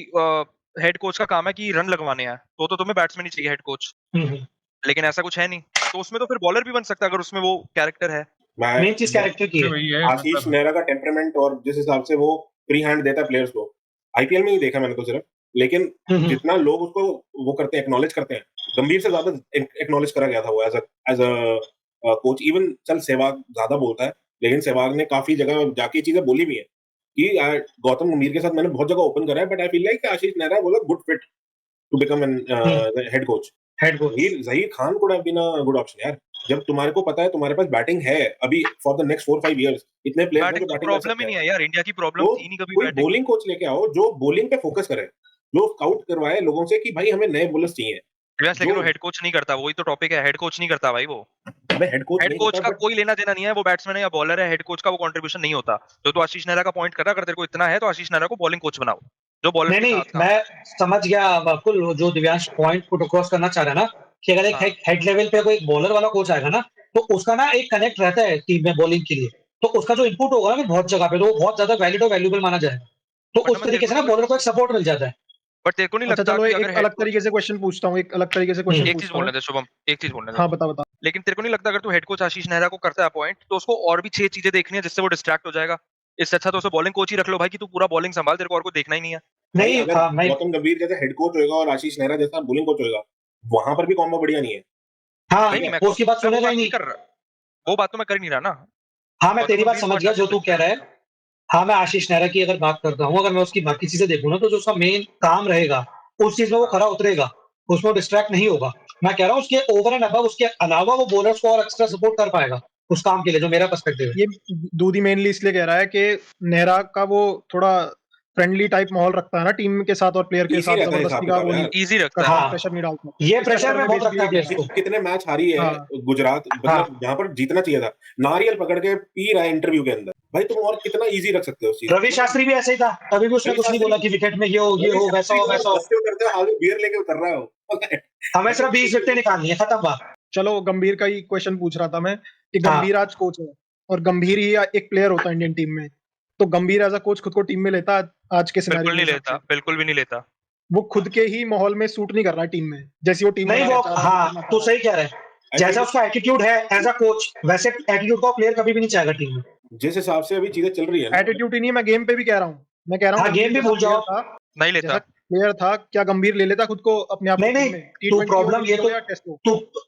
C: हेड कोच का काम है कि रन लगवाने हैं, तो तुम्हें बैट्समैन ही चाहिए हेड कोच,
B: हम्म।
C: लेकिन ऐसा कुछ है नहीं। तो उसमें तो फिर बॉलर भी बन सकता है अगर उसमें वो कैरेक्टर है।
B: मेन चीज
D: मैं
B: कैरेक्टर की है।
E: वही है
D: आशीष
E: मतलब।
D: नेहरा का टेम्परामेंट और जिस हिसाब से वो फ्री हैंड देता है प्लेयर्स को, आईपीएल में ही देखा मैंने तो सिर्फ, लेकिन जितना लोग उसको वो करते हैं, एक्नॉलेज करते हैं, गंभीर से ज्यादा एक्नॉलेज करा गया था वो एज अ कोच। इवन चल सहवाग ज्यादा बोलता है, लेकिन सहवाग ने काफी जगह जाके चीजें बोली भी है कि गौतम गंभीर के साथ मैंने बहुत जगह ओपन करा है, but I feel like Ashish Nehra was a good fit to become an head coach.
B: Head coach
D: Zaheer Khan could have been a good option यार। जब तुम्हारे को पता है तुम्हारे पास बैटिंग है अभी फॉर द नेक्स्ट 4-5 इयर्स, इतने प्लेयर्स हैं
C: बैटिंग
D: जो
C: कोई
D: बैटिंग कर
C: प्रॉब्लम
D: सकते
C: ही
D: हैं,
C: नहीं है यार, इंडिया की प्रॉब्लम
D: तो
C: थी नहीं कभी
D: कोई
C: बैटिंग।
D: बॉलिंग कोच लेके आओ जो बॉलिंग पे फोकस करे, जो स्काउट करवाए लोगों से कि भाई हमें नए बॉलर्स चाहिए।
C: लेकिन
D: जो
C: वो हेड कोच नहीं करता, वही तो टॉपिक है, हेड कोच नहीं करता भाई वो।
D: अबे हेड कोच
C: हेड
D: नहीं
C: कोच
D: करता,
C: का
D: बट
C: कोई लेना देना नहीं है, वो बैट्समैन है या बॉलर है, हेड कोच का वो कंट्रीब्यूशन नहीं होता। जो तो आशीष नेहरा का पॉइंट कर रहा है, अगर तेरे को इतना है तो आशीष नेहरा को बॉलिंग कोच बनाओ जो बॉलर्स
B: नहीं
C: के
B: नहीं
C: साथ काम।
B: मैं समझ गया बिल्कुल जो दिव्यांश पॉइंट पुट अक्रॉस करना चाह रहा है ना कि अगर एक
C: हाँ
B: हेड लेवल पे कोई बॉलर वाला कोच आएगा ना तो उसका ना एक कनेक्ट रहता है टीम में बॉलिंग के लिए, तो उसका जो इनपुट होगा ना बहुत जगह पे तो वो बहुत ज्यादा वैलिड और वैल्यूएबल माना जाएगा, तो
C: बट
B: उस
C: मैं तेरे
B: तरीके
C: को
B: से ना
C: नहीं
B: बॉलर को एक सपोर्ट मिल जाता है।
C: बट तेरे को नहीं
A: अच्छा
C: लगता
A: चलो
C: कि
A: एक
C: अगर हेड
A: अलग
C: कोच,
A: तरीके से क्वेश्चन पूछता हूँ, एक अलग तरीके से क्वेश्चन
C: एक चीज
A: पूछता
C: बोलने
A: हूँ।
C: दे शुभम, एक चीज बोलने दे।
A: हाँ बता।
C: लेकिन तेरे को नहीं लगता अगर तू हेड कोच आशीष नेहरा को करता है अपॉइंट, तो उसको और भी 6 चीजें देखनी है जिससे वो डिस्ट्रैक्ट हो जाएगा। इससे अच्छा तो उसे बॉलिंग कोच ही रख लो भाई कि तू पूरा बॉलिंग संभाल, तेरे को और कुछ देखना ही नहीं है।
D: भाई
B: नहीं
D: अगर
B: हाँ मैं
D: गौतम गंभीर जैसा हेड कोच होएगा और आशीष नेहरा जैसा बॉलिंग कोच होएगा, वहां पर भी कॉम्बो बढ़िया नहीं है।
B: हाँ
C: नहीं नहीं
B: वो उसकी बात
C: मैं वो
B: सुनेगा
C: बात
B: ही
C: नहीं
B: नहीं।
C: कर रहा, वो बात तो मैं कर ही नहीं रहा ना।
B: हाँ मैं
C: गौतम
B: तेरी बात
C: गंभीर को
B: समझ गया
C: हटा
B: जो
C: के
B: तू कह रहा है। हाँ मैं आशीष नेहरा की अगर बात करता हूँ, अगर मैं उसकी बाकी चीजें देखूँ ना तो जो उसका मेन काम रहेगा उस चीज में वो खरा उतरेगा, उसमें वो डिस्ट्रैक्ट नहीं होगा। मैं कह रहा हूँ उसके ओवर एंड अबव उसके अलावा वो बॉलर्स को और एक्स्ट्रा सपोर्ट कर पाएगा उस काम के लिए, जो मेरा पर्सपेक्टिव है।
A: ये दूधी मेनली इसलिए कह रहा है कि नेहरा का वो थोड़ा फ्रेंडली टाइप माहौल रखता है ना टीम के साथ और प्लेयर के
D: इजी
A: साथ,
D: रहता है
A: जबरदस्ती
D: हिसाब
A: का
D: किताब
A: वो नहीं
D: यार।
C: इजी रखता है
B: हाँ।
A: प्रेशर नहीं डालता।
B: ये
A: इस
B: प्रेशर
A: चक्कर
B: में
A: में
B: बहुत
A: basically
B: रखता है प्लेयर्स को।
D: कितने मैच हारी है
A: हाँ।
D: गुजरात,
B: हाँ।
D: मतलब जहाँ पर जीतना चाहिए था, नारियल पकड़ के पी रहा है इंटरव्यू के अंदर। भाई तुम और कितना इजी रख सकते हो उस चीज को?
B: रवि शास्त्री भी ऐसे ही था, तभी भी उसने
D: रवि
B: कुछ नहीं
D: शास्त्री-
B: बोला कि विकेट में ये हो वैसा हो वैसा हो।
D: बस से उतरते हो, हाथ में बियर लेके उतर रहा हो।
B: हमें सिर्फ 20 विकेटें निकालनी है, खत्म बात।
A: चलो गंभीर का ही क्वेश्चन पूछ रहा था मैं कि
B: हाँ।
A: गंभीर आज कोच है और गंभीर ही एक प्लेयर होता है इंडियन टीम में, तो गंभीर एज अ कोच खुद को टीम में लेता आज के सिनेरियो
C: बिल्कुल नहीं
A: के हिसाब
C: लेता,
A: से?
C: बिल्कुल भी नहीं लेता।
A: वो खुद के ही माहौल में सूट नहीं कर रहा है टीम में, जैसी वो टीम
B: नहीं
A: बनाना
B: वो
A: चाह रहा है,
B: हाँ तो सही कह रहे हैं, जैसा उसका एटीट्यूड है एज अ कोच वैसे एटीट्यूड को प्लेयर कभी भी नहीं चाहेगा टीम में।
D: जिस हिसाब से अभी चीजें चल रही है ना,
A: एटीट्यूड ही नहीं, मैं गेम पे भी कह रहा हूँ, मैं कह रहा हूँ
B: हाँ, गेम भी
A: गंभीर
B: भूल
A: जैसा
B: जाओ।
A: player था,
C: नहीं लेता।
A: जैसा प्लेयर था, क्या गंभीर ले लेता खुद को अपने आप को
B: नहीं,
A: टीम
B: नहीं,
A: में?
B: तू
A: T20
B: प्रॉब्लम ये
A: हो
B: तो
A: या टेस्ट हो?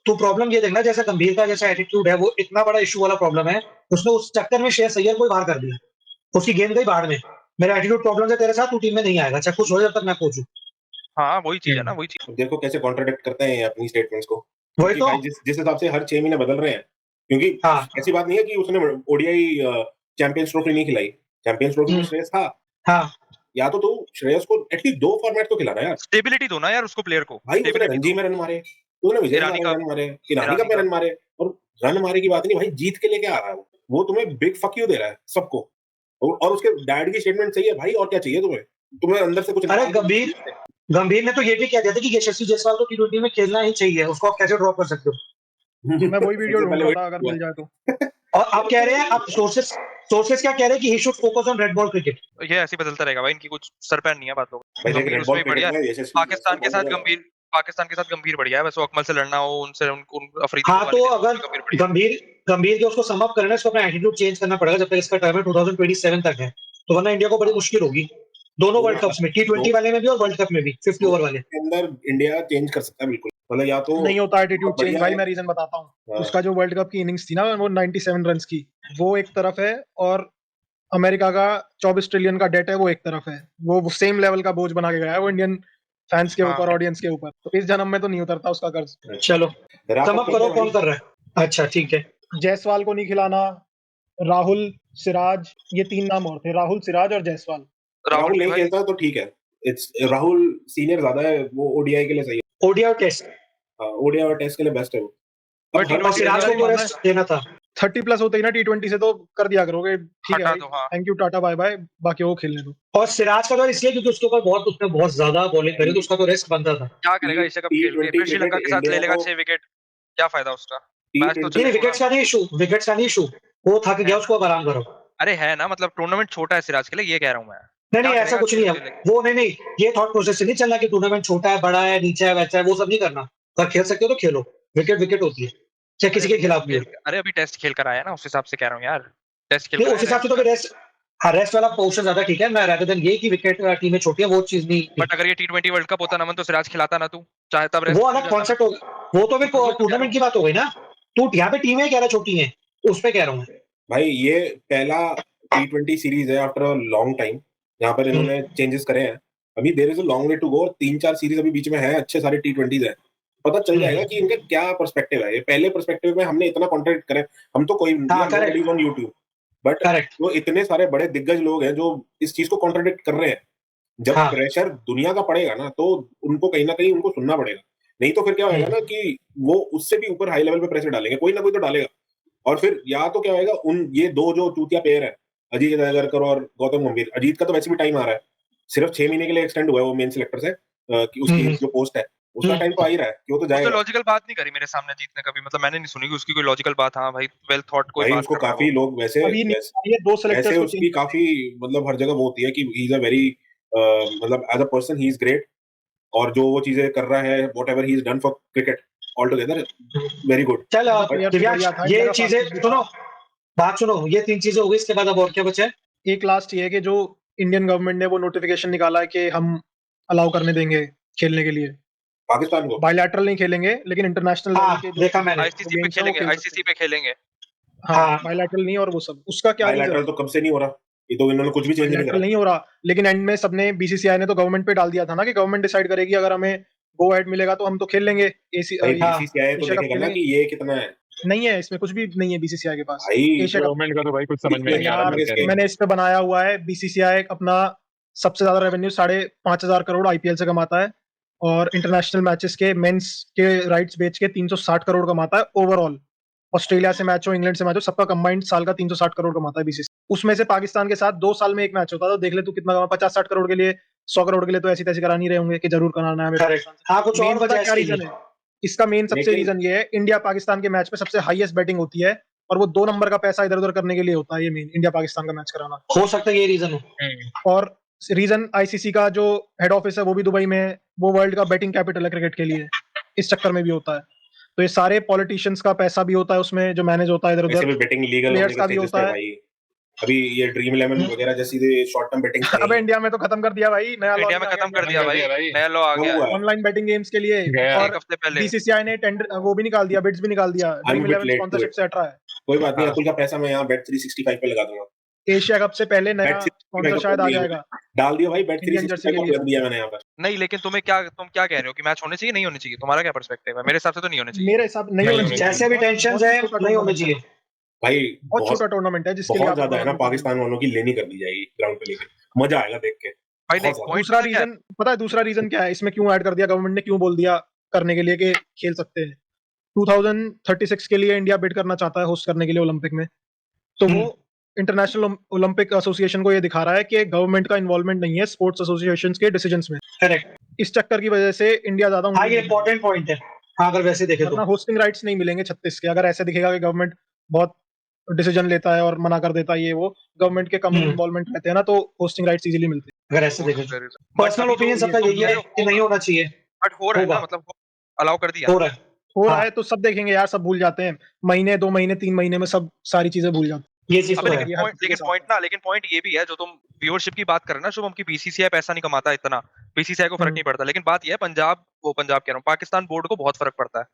B: तू प्रॉब्लम ये देखना, जैसा गंभीर का जैसा एटीट्यूड है वो इतना बड़ा इशू वाला प्रॉब्लम है, उसने उस चक्कर में श्रेयस अय्यर को ही बाहर कर दिया, उसकी गेंद गई बाहर में। मेरा एटीट्यूड प्रॉब्लम है तेरे साथ, तू टीम में नहीं आएगा, चाहे कुछ हो जब तक मैं कोच हूँ।
C: हाँ, वही चीज़ है ना, वही चीज़।
D: देखो कैसे कॉन्ट्रडिक्ट करते हैं ये अपनी स्टेटमेंट्स को।
B: वही
D: क्योंकि
B: तो।
D: भाई जिस हिसाब से हर 6 महीने बदल रहे हैं, क्योंकि
B: हाँ।
D: ऐसी बात नहीं है कि उसने ओडीआई चैंपियंस ट्रॉफी नहीं खिलाई, चैंपियंस ट्रॉफी में श्रेयस था।
B: हाँ।
D: या तो तू श्रेयस को एटलीस्ट 2 फॉर्मेट तो खिलाना यार।
C: स्टेबिलिटी दो ना यार उसको, प्लेयर को।
D: भाई उसने
C: स्टेबिलिटी
D: रणजी
C: दो।
D: में रन मारे, उसने विजय
C: ईरानी
D: में
C: कप,
D: रन मारे, ईरानी कप
C: ईरानी
D: में
C: कप।
D: रन मारे, और रन मारे की बात नहीं भाई, जीत के लिए क्या आ रहा है वो तुम्हें बिग फक यू दे रहा है सबको। और उसके डैड की स्टेटमेंट सही है भाई, और क्या चाहिए तुम्हें अंदर से कुछ
B: अरे
D: निकाल के
B: गंभीर ने तो ये भी कह दिया था कि यशस्वी जायसवाल को टी20 में खेलना ही चाहिए, उसको आप कैसे ड्रॉप कर सकते हो?
A: मैं वही वीडियो
D: सबसे
A: ढूंढ
D: पहले
A: रहा
D: वही
A: था, अगर
D: हुआ।
A: मिल जाए तो।
B: और अब कह रहे हैं, अब सोर्सेस क्या कह रहे हैं कि he should focus on red ball cricket.
C: ये ऐसे ही बदलता रहेगा भाई, इनकी कुछ सर पैर नहीं है बातों का।
D: भाई देख,
C: गंभीर
D: रेड बॉल
C: उसमें भी बढ़िया
D: क्रिकेट
C: है।
D: में यशस्वी
C: पाकिस्तान के साथ
D: जायसवाल
C: गंभीर बढ़िया है, बस वो अकमल से लड़ना हो, उनसे उन अफरीदी
B: हाँ
C: को
B: तो
C: गाली
B: अगर
C: देना, गंभीर बढ़िया।
B: गंभीर के उसको समअप करना है, इसको अपना एटीट्यूड चेंज करना पड़ेगा जब तक इसका टर्म है 2027 तक है, तो वरना इंडिया को बड़ी मुश्किल होगी दोनों वर्ल्ड कप्स में, टी20 वाले में भी और वर्ल्ड कप में भी, 50 ओवर वाले।
D: के अंदर इंडिया चेंज कर सकता है बिल्कुल, मतलब या तो
A: नहीं होता एटीट्यूड चेंज
D: बढ़िया
A: भाई,
D: है।
A: मैं रीजन बताता हूँ।
D: हाँ।
A: उसका जो वर्ल्ड कप की इनिंग्स थी ना, वो 97 रन्स की, वो एक तरफ है, और अमेरिका का 24 ट्रिलियन का डेट है, वो एक तरफ है। वो सेम लेवल का बोझ बना के गया है वो इंडियन फैंस के
C: हाँ।
A: ऊपर, ऑडियंस के ऊपर। तो इस जन्म में तो नहीं उतरता उसका कर्ज।
B: चलो
D: Wrap up
B: समअप
D: करते
B: करो,
D: हैं
B: कौन
D: भाई।
B: कर रहा है? अच्छा ठीक है।
A: जायसवाल को नहीं खिलाना, राहुल, सिराज, ये 3 नाम और थे, राहुल, सिराज और जायसवाल।
C: राहुल
D: राहुल
C: भी
D: नहीं
C: भाई,
D: खेलता तो ठीक है, इट्स राहुल सीनियर ज्यादा है, वो ओडीआई के लिए सही
B: ओडीआई और टेस्ट,
D: है, ओडीआई और टेस्ट के लिए बेस्ट है वो।
C: भाई
D: अब हर
B: और
C: T20
B: सिराज को
C: वाले
B: तो
A: मानना
B: रेस्ट देना था।
A: 30 प्लस होते ही ना T20 से, तो कर दिया करोगे, ठीक है
C: हटा
A: भाई,
C: दो, हाँ।
A: Thank you, tata bye bye, बाकी वो खेलने दो।
B: और सिराज का तो इसलिए क्योंकि उसके ऊपर उसने बहुत ज्यादा बॉलिंग करी, तो उसका तो रेस्ट बनता था।
C: क्या करेगा एशिया कप खेल के?
D: T20
C: फिर श्रीलंका के साथ
D: क्रिकेट
C: ले लेगा
D: इंडिया
C: 6 विकेट, क्या फायदा उसका? मैच तो
D: T20
C: चले
B: नहीं विकेट्स का नहीं इशू, विकेट्स का नहीं इशू, वो थक गया, उसको अब आराम करो।
C: अरे है ना, मतलब टूर्नामेंट छोटा है सिराज के लिए, ये कह रहा हूँ मैं।
B: नहीं
C: क्या
B: ऐसा
C: करेगा
B: कुछ नहीं है,
C: ले लेके?
B: वो नहीं, ये थॉट प्रोसेस से नहीं चलना कि टूर्नामेंट छोटा है, बड़ा है, नीचे है, वैसा है, वो सब नहीं करना। अगर खेल सकते हो तो खेलो, विकेट होती है, चाहे किसी के खिलाफ भी हो।
C: अरे अभी टेस्ट खेल कर आया ना, उस हिसाब से कह रहा हूँ यार, टेस्ट खेल
B: नहीं
C: कर
B: उस हिसाब से तो रेस्ट, हाँ रेस्ट वाला पोर्शन ज्यादा ठीक है, मैं rather than ये कि विकेट टीमें छोटी है, वो चीज नहीं।
C: बट अगर ये T20 वर्ल्ड कप होता ना मन, तो सिराज खिलाता ना, तू चाहे तब
B: वो अलग कॉन्सेप्ट हो, वो तो फिर
C: तो क्या
B: टूर्नामेंट की बात हो गई ना, तू यहाँ पे टीमें कह रहा छोटी हैं, उस पे कह रहा हूँ।
D: भाई ये पहला T20 सीरीज है आफ्टर अ लॉन्ग टाइम, यहाँ पर इन्होंने चेंजेस करे हैं। अभी there is a long way to go, 3-4 series अभी बीच में है, अच्छे सारे T20s है, पता चल जाएगा कि इनका क्या पर्सपेक्टिव है। ये पहले पर्सपेक्टिव में हमने इतना कॉन्टेक्ट करे, हम तो कोई
B: हाँ, correct.
D: On YouTube, but
B: correct,
D: वो इतने सारे बड़े दिग्गज लोग हैं जो इस चीज को कॉन्ट्रडिक्ट कर रहे हैं। जब
B: हाँ.
D: प्रेशर दुनिया का पड़ेगा ना, तो उनको कहीं ना कहीं उनको सुनना पड़ेगा, नहीं तो फिर क्या होगा ना कि वो उससे भी ऊपर हाई लेवल पे प्रेशर डालेंगे, कोई ना कोई तो डालेगा। और फिर या तो क्या होगा, ये दो जो चूतिया पेयर है, अजीत अजहरकर और गौतम गंभीर, अजीत का तो वैसे भी टाइम आ रहा है, सिर्फ 6 महीने के लिए एक्सटेंड हुआ है वो मेन सिलेक्टर से, कि उसकी जो पोस्ट है उसका टाइम तो आ ही रहा है कि वो तो
C: उसने
D: जाएगा।
C: लॉजिकल बात नहीं करी मेरे सामने जीतने कभी, मतलब मैंने नहीं सुनी कि उसकी कोई लॉजिकल बात। हाँ भाई, वेल थॉट कोई
D: भाई
C: बात
D: उसको
C: कर रहा
D: काफी
C: हो।
D: लोग वैसे
A: अभी नहीं, ये 2
D: ऐसे
A: सेलेक्टर्स को
D: उसकी काफी मतलब हर जगह वो होती है कि ही इज अ वेरी मतलब as a person he is great, और जो वो चीजें कर रहा है, whatever he is done for cricket all together, very good.
B: चल
A: player तो
B: दिव्यांश
A: बढ़िया था,
B: ये
A: मेरा
B: चीजें
A: पास भी था।
B: सुनो, बात सुनो, ये 3 चीजें हो गई, इसके बाद अब और क्या बचा है?
A: एक लास्ट ये है कि जो इंडियन गवर्नमेंट ने वो नोटिफिकेशन निकाला है कि हम अलाउ करने देंगे खेलने के लिए,
D: पाकिस्तान को
A: बायलैटरल नहीं खेलेंगे, लेकिन इंटरनेशनल
B: हाँ,
A: लेवल के जो
B: देखा मैंने।
C: आईसीसी पे
A: games हैं वो
C: खेलेंगे,
A: खेल
C: आईसीसी
A: सकते
C: पे खेलेंगे।
A: हैं। हाँ,
B: हाँ।
A: बायलैटरल नहीं, और वो सब उसका क्या रीजन
D: बायलैटरल
A: है?
D: तो कब से नहीं हो रहा, ये तो इन्होंने कुछ भी चेंज नहीं
A: बायलैटरल
D: करा।
A: नहीं हो रहा, लेकिन एंड में सबने, बीसीसीआई ने तो गवर्नमेंट पे डाल दिया था ना कि गवर्नमेंट डिसाइड करेगी, अगर हमें गो अहेड मिलेगा तो हम तो खेल लेंगे
D: भाई
B: हाँ।
D: बीसीसीआई तो
A: एशिया कप
D: देखेगा ना
A: खेलेंगे।
D: कि ये कितना है।
A: नहीं है, इसमें कुछ भी नहीं है बीसीसीआई के पास।
D: भाई
A: एशिया कप
E: गवर्नमेंट का तो भाई कुछ समझ में नहीं आ रहा
A: यार,
E: क्या कह रही है।
A: मैंने इस पे बनाया हुआ है, बीसीसीआई अपना सबसे ज्यादा रेवेन्यू 5,500 करोड़ आईपीएल से कमाता है और इंटरनेशनल मैचेस के मेंस के राइट्स बेच के 360 करोड़ कमाता है ओवरऑल। ऑस्ट्रेलिया से मैच हो, इंग्लैंड से मैच हो, सबका कंबाइंड साल का 360 करोड़ कमाता है बीसीसी। उसमें से पाकिस्तान के साथ 2 साल में एक मैच होता है, तो देख ले तू कितना कमा। 50-60 करोड़ के लिए, 100 करोड़ के लिए तो ऐसी तैसी करा नहीं रहे होंगे कि जरूर कराना है हमें
B: Correct.
A: पाकिस्तान से।
B: हाँ, कुछ और
A: मेन पता
B: वजह
A: है क्या
B: इसके
A: रीजन
B: लिए।
A: है? इसका मेन सबसे
D: लेकिन-
A: रीजन ये है, इंडिया पाकिस्तान के मैच में सबसे हाईएस्ट बैटिंग होती है और वो 2 नंबर का पैसा इधर उधर करने के लिए होता है। ये मेन इंडिया पाकिस्तान का मैच कराना।
B: हो सकता है ये रीजन हो।
A: और रीजन आईसीसी का जो हेड ऑफिस है वो भी दुबई में है, वो वर्ल्ड का बैटिंग कैपिटल है क्रिकेट के लिए, इस चक्कर में भी होता है। तो ये सारे पॉलिटिशियंस का पैसा भी होता है उसमें जो मैनेज होता है इधर
D: वैसे
A: उधर।
D: भी बेटिंग लीगल
A: Players
D: होने
A: का
D: के
A: भी
D: स्टेजेस
A: होता
D: पे
A: है।
D: भाई। अभी ये ड्रीम 11 वगैरह जैसी शॉर्ट टर्म बेटिंग
A: अबे इंडिया में तो खत्म कर दिया भाई, नया
C: इंडिया में खत्म कर दिया भाई, नया लॉ आ गया है
A: ऑनलाइन बैटिंग गेम्स के लिए।
E: गया।
A: और
C: एक हफ्ते पहले।
A: बीसीसीआई ने टेंडर वो भी निकाल दिया, बिड्स भी निकाल दिया। Dream
D: a bit
A: 11
D: late to
A: sponsorship
D: it.
A: से हट रहा है।
D: कोई बात नहीं,
C: हाँ।
D: अकुल का पैसा मैं यहाँ Bet 365 पे लगा दूंगा।
A: एशिया कप से पहले नया
D: Bet 365
A: स्पॉन्सर शायद आ जाएगा
D: डाल दिया भाई, Bet
A: इंडियन जर्सी
D: 365
A: के
D: को
A: लिए।
D: रख दिया मैंने यहाँ पर।
C: नहीं, लेकिन तुम क्या कह रहे हो कि मैच होने चाहिए नहीं होने चाहिए? तुम्हारा क्या पर्सपेक्टिव है? मेरे हिसाब से तो नहीं होने चाहिए।
A: मेरे हिसाब नहीं होने चाहिए।
B: जैसे भी टेंशन
A: बहुत
B: है
A: छोटा
B: नहीं होने
A: tournament
B: चाहिए।
D: भाई
A: बहुत छोटा टूर्नामेंट है जिसके लिए
D: बहुत
A: आप
D: ज्यादा है ना,
A: tournament
D: पाकिस्तान वालों की लेनी कर दी जाएगी ग्राउंड पे लेके, मजा आएगा देख के।
C: भाई नहीं,
D: बहुत
C: पॉइंट
A: दूसरा
C: पता क्या है?
A: रीजन पता है? दूसरा रीजन क्या है इसमें? क्यों ऐड कर दिया गवर्नमेंट ने? क्यों बोल दिया करने के लिए कि खेल सकते हैं? 2036 के लिए इंडिया बिड करना चाहता है होस्ट करने के लिए ओलंपिक में। तो वो इंटरनेशनल ओलंपिक एसोसिएशन को ये दिखा रहा है कि गवर्नमेंट का इन्वॉल्वमेंट नहीं है स्पोर्ट्स एसोसिएशंस के डिसीजंस में।
B: करेक्ट।
A: इस चक्कर की वजह से इंडिया ज्यादा
B: हाँ, ये इंपॉर्टेंट पॉइंट है। हाँ, अगर वैसे देखे
A: वरना
B: तो
A: होस्टिंग राइट्स नहीं मिलेंगे 36 के। अगर ऐसे दिखेगा कि गवर्नमेंट बहुत डिसीजन लेता है और मना कर देता है, ये वो गवर्नमेंट के कम इन्वॉल्वमेंट रहते हैं ना, तो होस्टिंग राइट्स इजीली मिलते हैं।
B: अगर ऐसे देखे तो पर्सनल ओपिनियन सबका यही है कि नहीं होना चाहिए।
C: बट हो रहा है ना,
B: होगा।
C: मतलब अलाउ कर दिया।
B: हो रहा है।
A: हो रहा
B: हाँ।
A: है तो सब देखेंगे यार, सब भूल जाते हैं। महीने 2 महीने 3 महीने में सब सारी चीजें भूल जाते
B: ये चीज
C: अबे
B: तो
C: लेकिन
B: है।
C: पॉइंट ये भी है, जो तुम व्यूअरशिप की बात कर रहे हो ना शुभम, की बीसीसीआई पैसा नहीं कमाता इतना, बीसीसीआई को फर्क नहीं पड़ता। लेकिन बात ये है, पंजाब कह रहा हूँ, पाकिस्तान बोर्ड को बहुत फर्क पड़ता है।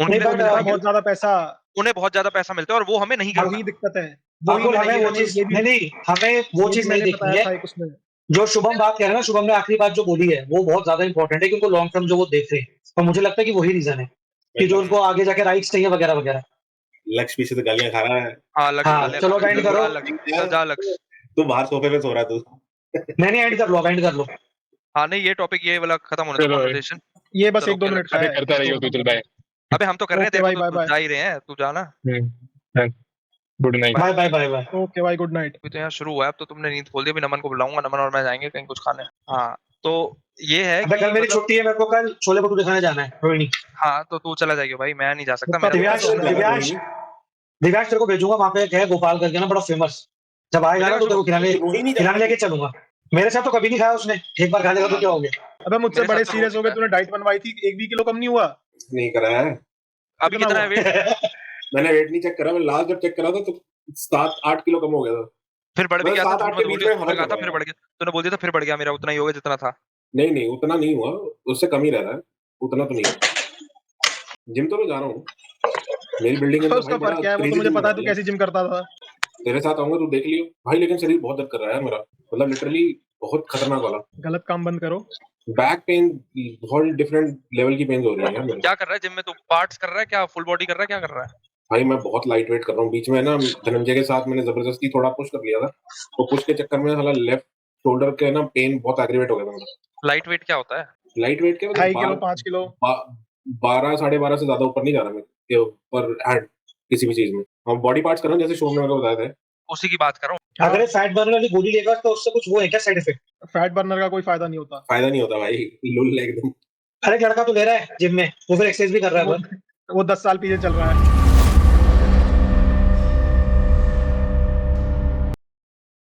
B: नहीं,
A: हैं।
B: but,
A: बहुत ज्यादा पैसा,
C: उन्हें बहुत ज्यादा पैसा मिलता है और वो हमें नहीं करता।
A: वही दिक्कत है।
B: बिल्कुल, हमें वो चीज नहीं, हमें वो चीज नहीं देखनी है।
A: उसमें
B: जो शुभम बात कह रहे हैं ना, शुभम ने आखिरी बात जो बोली है वो बहुत ज्यादा इंपॉर्टेंट है, क्योंकि लॉन्ग टर्म जो वो देख रहे हैं, और मुझे लगता है कि वही रीजन है कि जो उनको आगे जाके राइट्स चाहिए वगैरह वगैरह।
D: लक्ष्य पीछे तो गालियां खा रहा है।
C: हाँ,
B: चलो अब एंड करो।
C: जा लक्ष्य।
D: तू बाहर सोफे पे सो रहा है तू।
B: नहीं एंड कर लो, अब एंड कर लो।
C: हाँ नहीं, ये टॉपिक ये वाला खत्म होने दो
E: चलो,
C: कन्वर्सेशन।
A: ये बस
C: चलो,
A: 1-2 मिनट का
E: अरे
A: है।
E: करता रहियो तू, चल बाय।
C: अबे हम तो कर रहे
A: ओके
C: थे,
A: भाई,
C: तो
A: बाय-बाय।
C: जा ही रहे हैं, तू जाना।
E: Good night.
B: Bye bye bye bye.
A: Okay भाई, गुड नाइट।
C: अभी तो यहाँ शुरू हुआ है, अब तो तुमने नींद खोल दी। अभी नमन को बुलाऊंगा, नमन और मैं जाएंगे कहीं कुछ खाने। हाँ, तो ये है
B: अबे
C: कि
B: कल मेरी
C: मतलब-
B: छुट्टी है, मेरे को कल छोले भटूरे खाने जाना है। रोहिणी,
C: हाँ, तो तू चला जाएगा भाई, मैं नहीं जा सकता।
A: तो
C: मेरा
B: दिव्यांश
A: तो-
B: दिव्यांश दिव्यांश तेरे को भेजूंगा, वहां पे एक है गोपाल करके ना, बड़ा फेमस। जब आएगा ना तो तेरे को खिलाने लेके चलूंगा। मेरे साथ तो कभी नहीं खाया उसने, एक बार खा लेगा तो क्या हो गया।
A: अबे मुझसे
C: मेरे
A: बड़े
C: साथ तो
A: सीरियस हो गए,
C: होता
A: तूने डाइट बनवाई थी, 1 भी किलो कम नहीं हुआ।
D: नहीं करा है,
C: अभी कितना है वेट?
D: मैंने वेट नहीं चेक करा। मैं लास्ट जब चेक करा था तो 7-8 किलो कम हो गया था।
C: फिर बढ़ भी
D: मैं
C: गया था,
D: 7-8 के बीच में हवर
C: था,
D: कर
C: फिर
D: रहा
C: बढ़ गया। तूने बोल दिया था फिर बढ़ गया, मेरा उतना ही हो गया जितना था।
D: नहीं उतना नहीं हुआ, उससे कम ही रह रहा है, उतना तो नहीं है। जिम तो मैं जा रहा हूँ, मेरी बिल्डिंग
A: तो उसका फर्क क्या है? वो तो मुझे पता है तू कैसी जिम करता था।
D: तेरे साथ आऊंगा तू देख लियो भाई। लेकिन शरीर बहुत दर्द कर रहा है मेरा, मतलब लिटरली बहुत खतरनाक वाला।
A: गलत काम बंद करो।
D: बैक पेन, बहुत डिफरेंट लेवल की पेन हो रही है यार मेरे।
C: क्या कर रहा है जिम में? तू पार्ट्स कर रहा है क्या? फुल बॉडी कर रहा है? क्या कर रहा है
D: भाई मैं बहुत लाइट वेट कर रहा हूँ। बीच में ना धनंजय के साथ मैंने जबरदस्ती थोड़ा पुश कर लिया था, तो पुश के चक्कर में साला लेफ्ट शोल्डर के ना पेन बहुत एग्रीवेट हो गया था मेरा।
C: लाइट वेट क्या होता है?
D: लाइट वेट के
A: 2.5 किलो 5 किलो
D: 12 साढ़े 12 से ज्यादा ऊपर नहीं जा रहा मैं के ऊपर हैंड किसी भी चीज में। हम बॉडी पार्ट्स कर रहा हूँ, जैसे शो में मैंने बताया था।
C: उसी की बात कर रहा हूँ।
B: अगर ये फैट बर्नर वाली गोली लेगा तो उससे कुछ वो है क्या साइड इफेक्ट?
A: फैट बर्नर का कोई फायदा नहीं होता।
D: फायदा नहीं होता भाई, लुल एकदम।
B: अरे लड़का तो ले रहा है जिम में, वो फिर एक्सरसाइज भी कर रहा है।
A: वो 10 साल पीछे चल रहा है।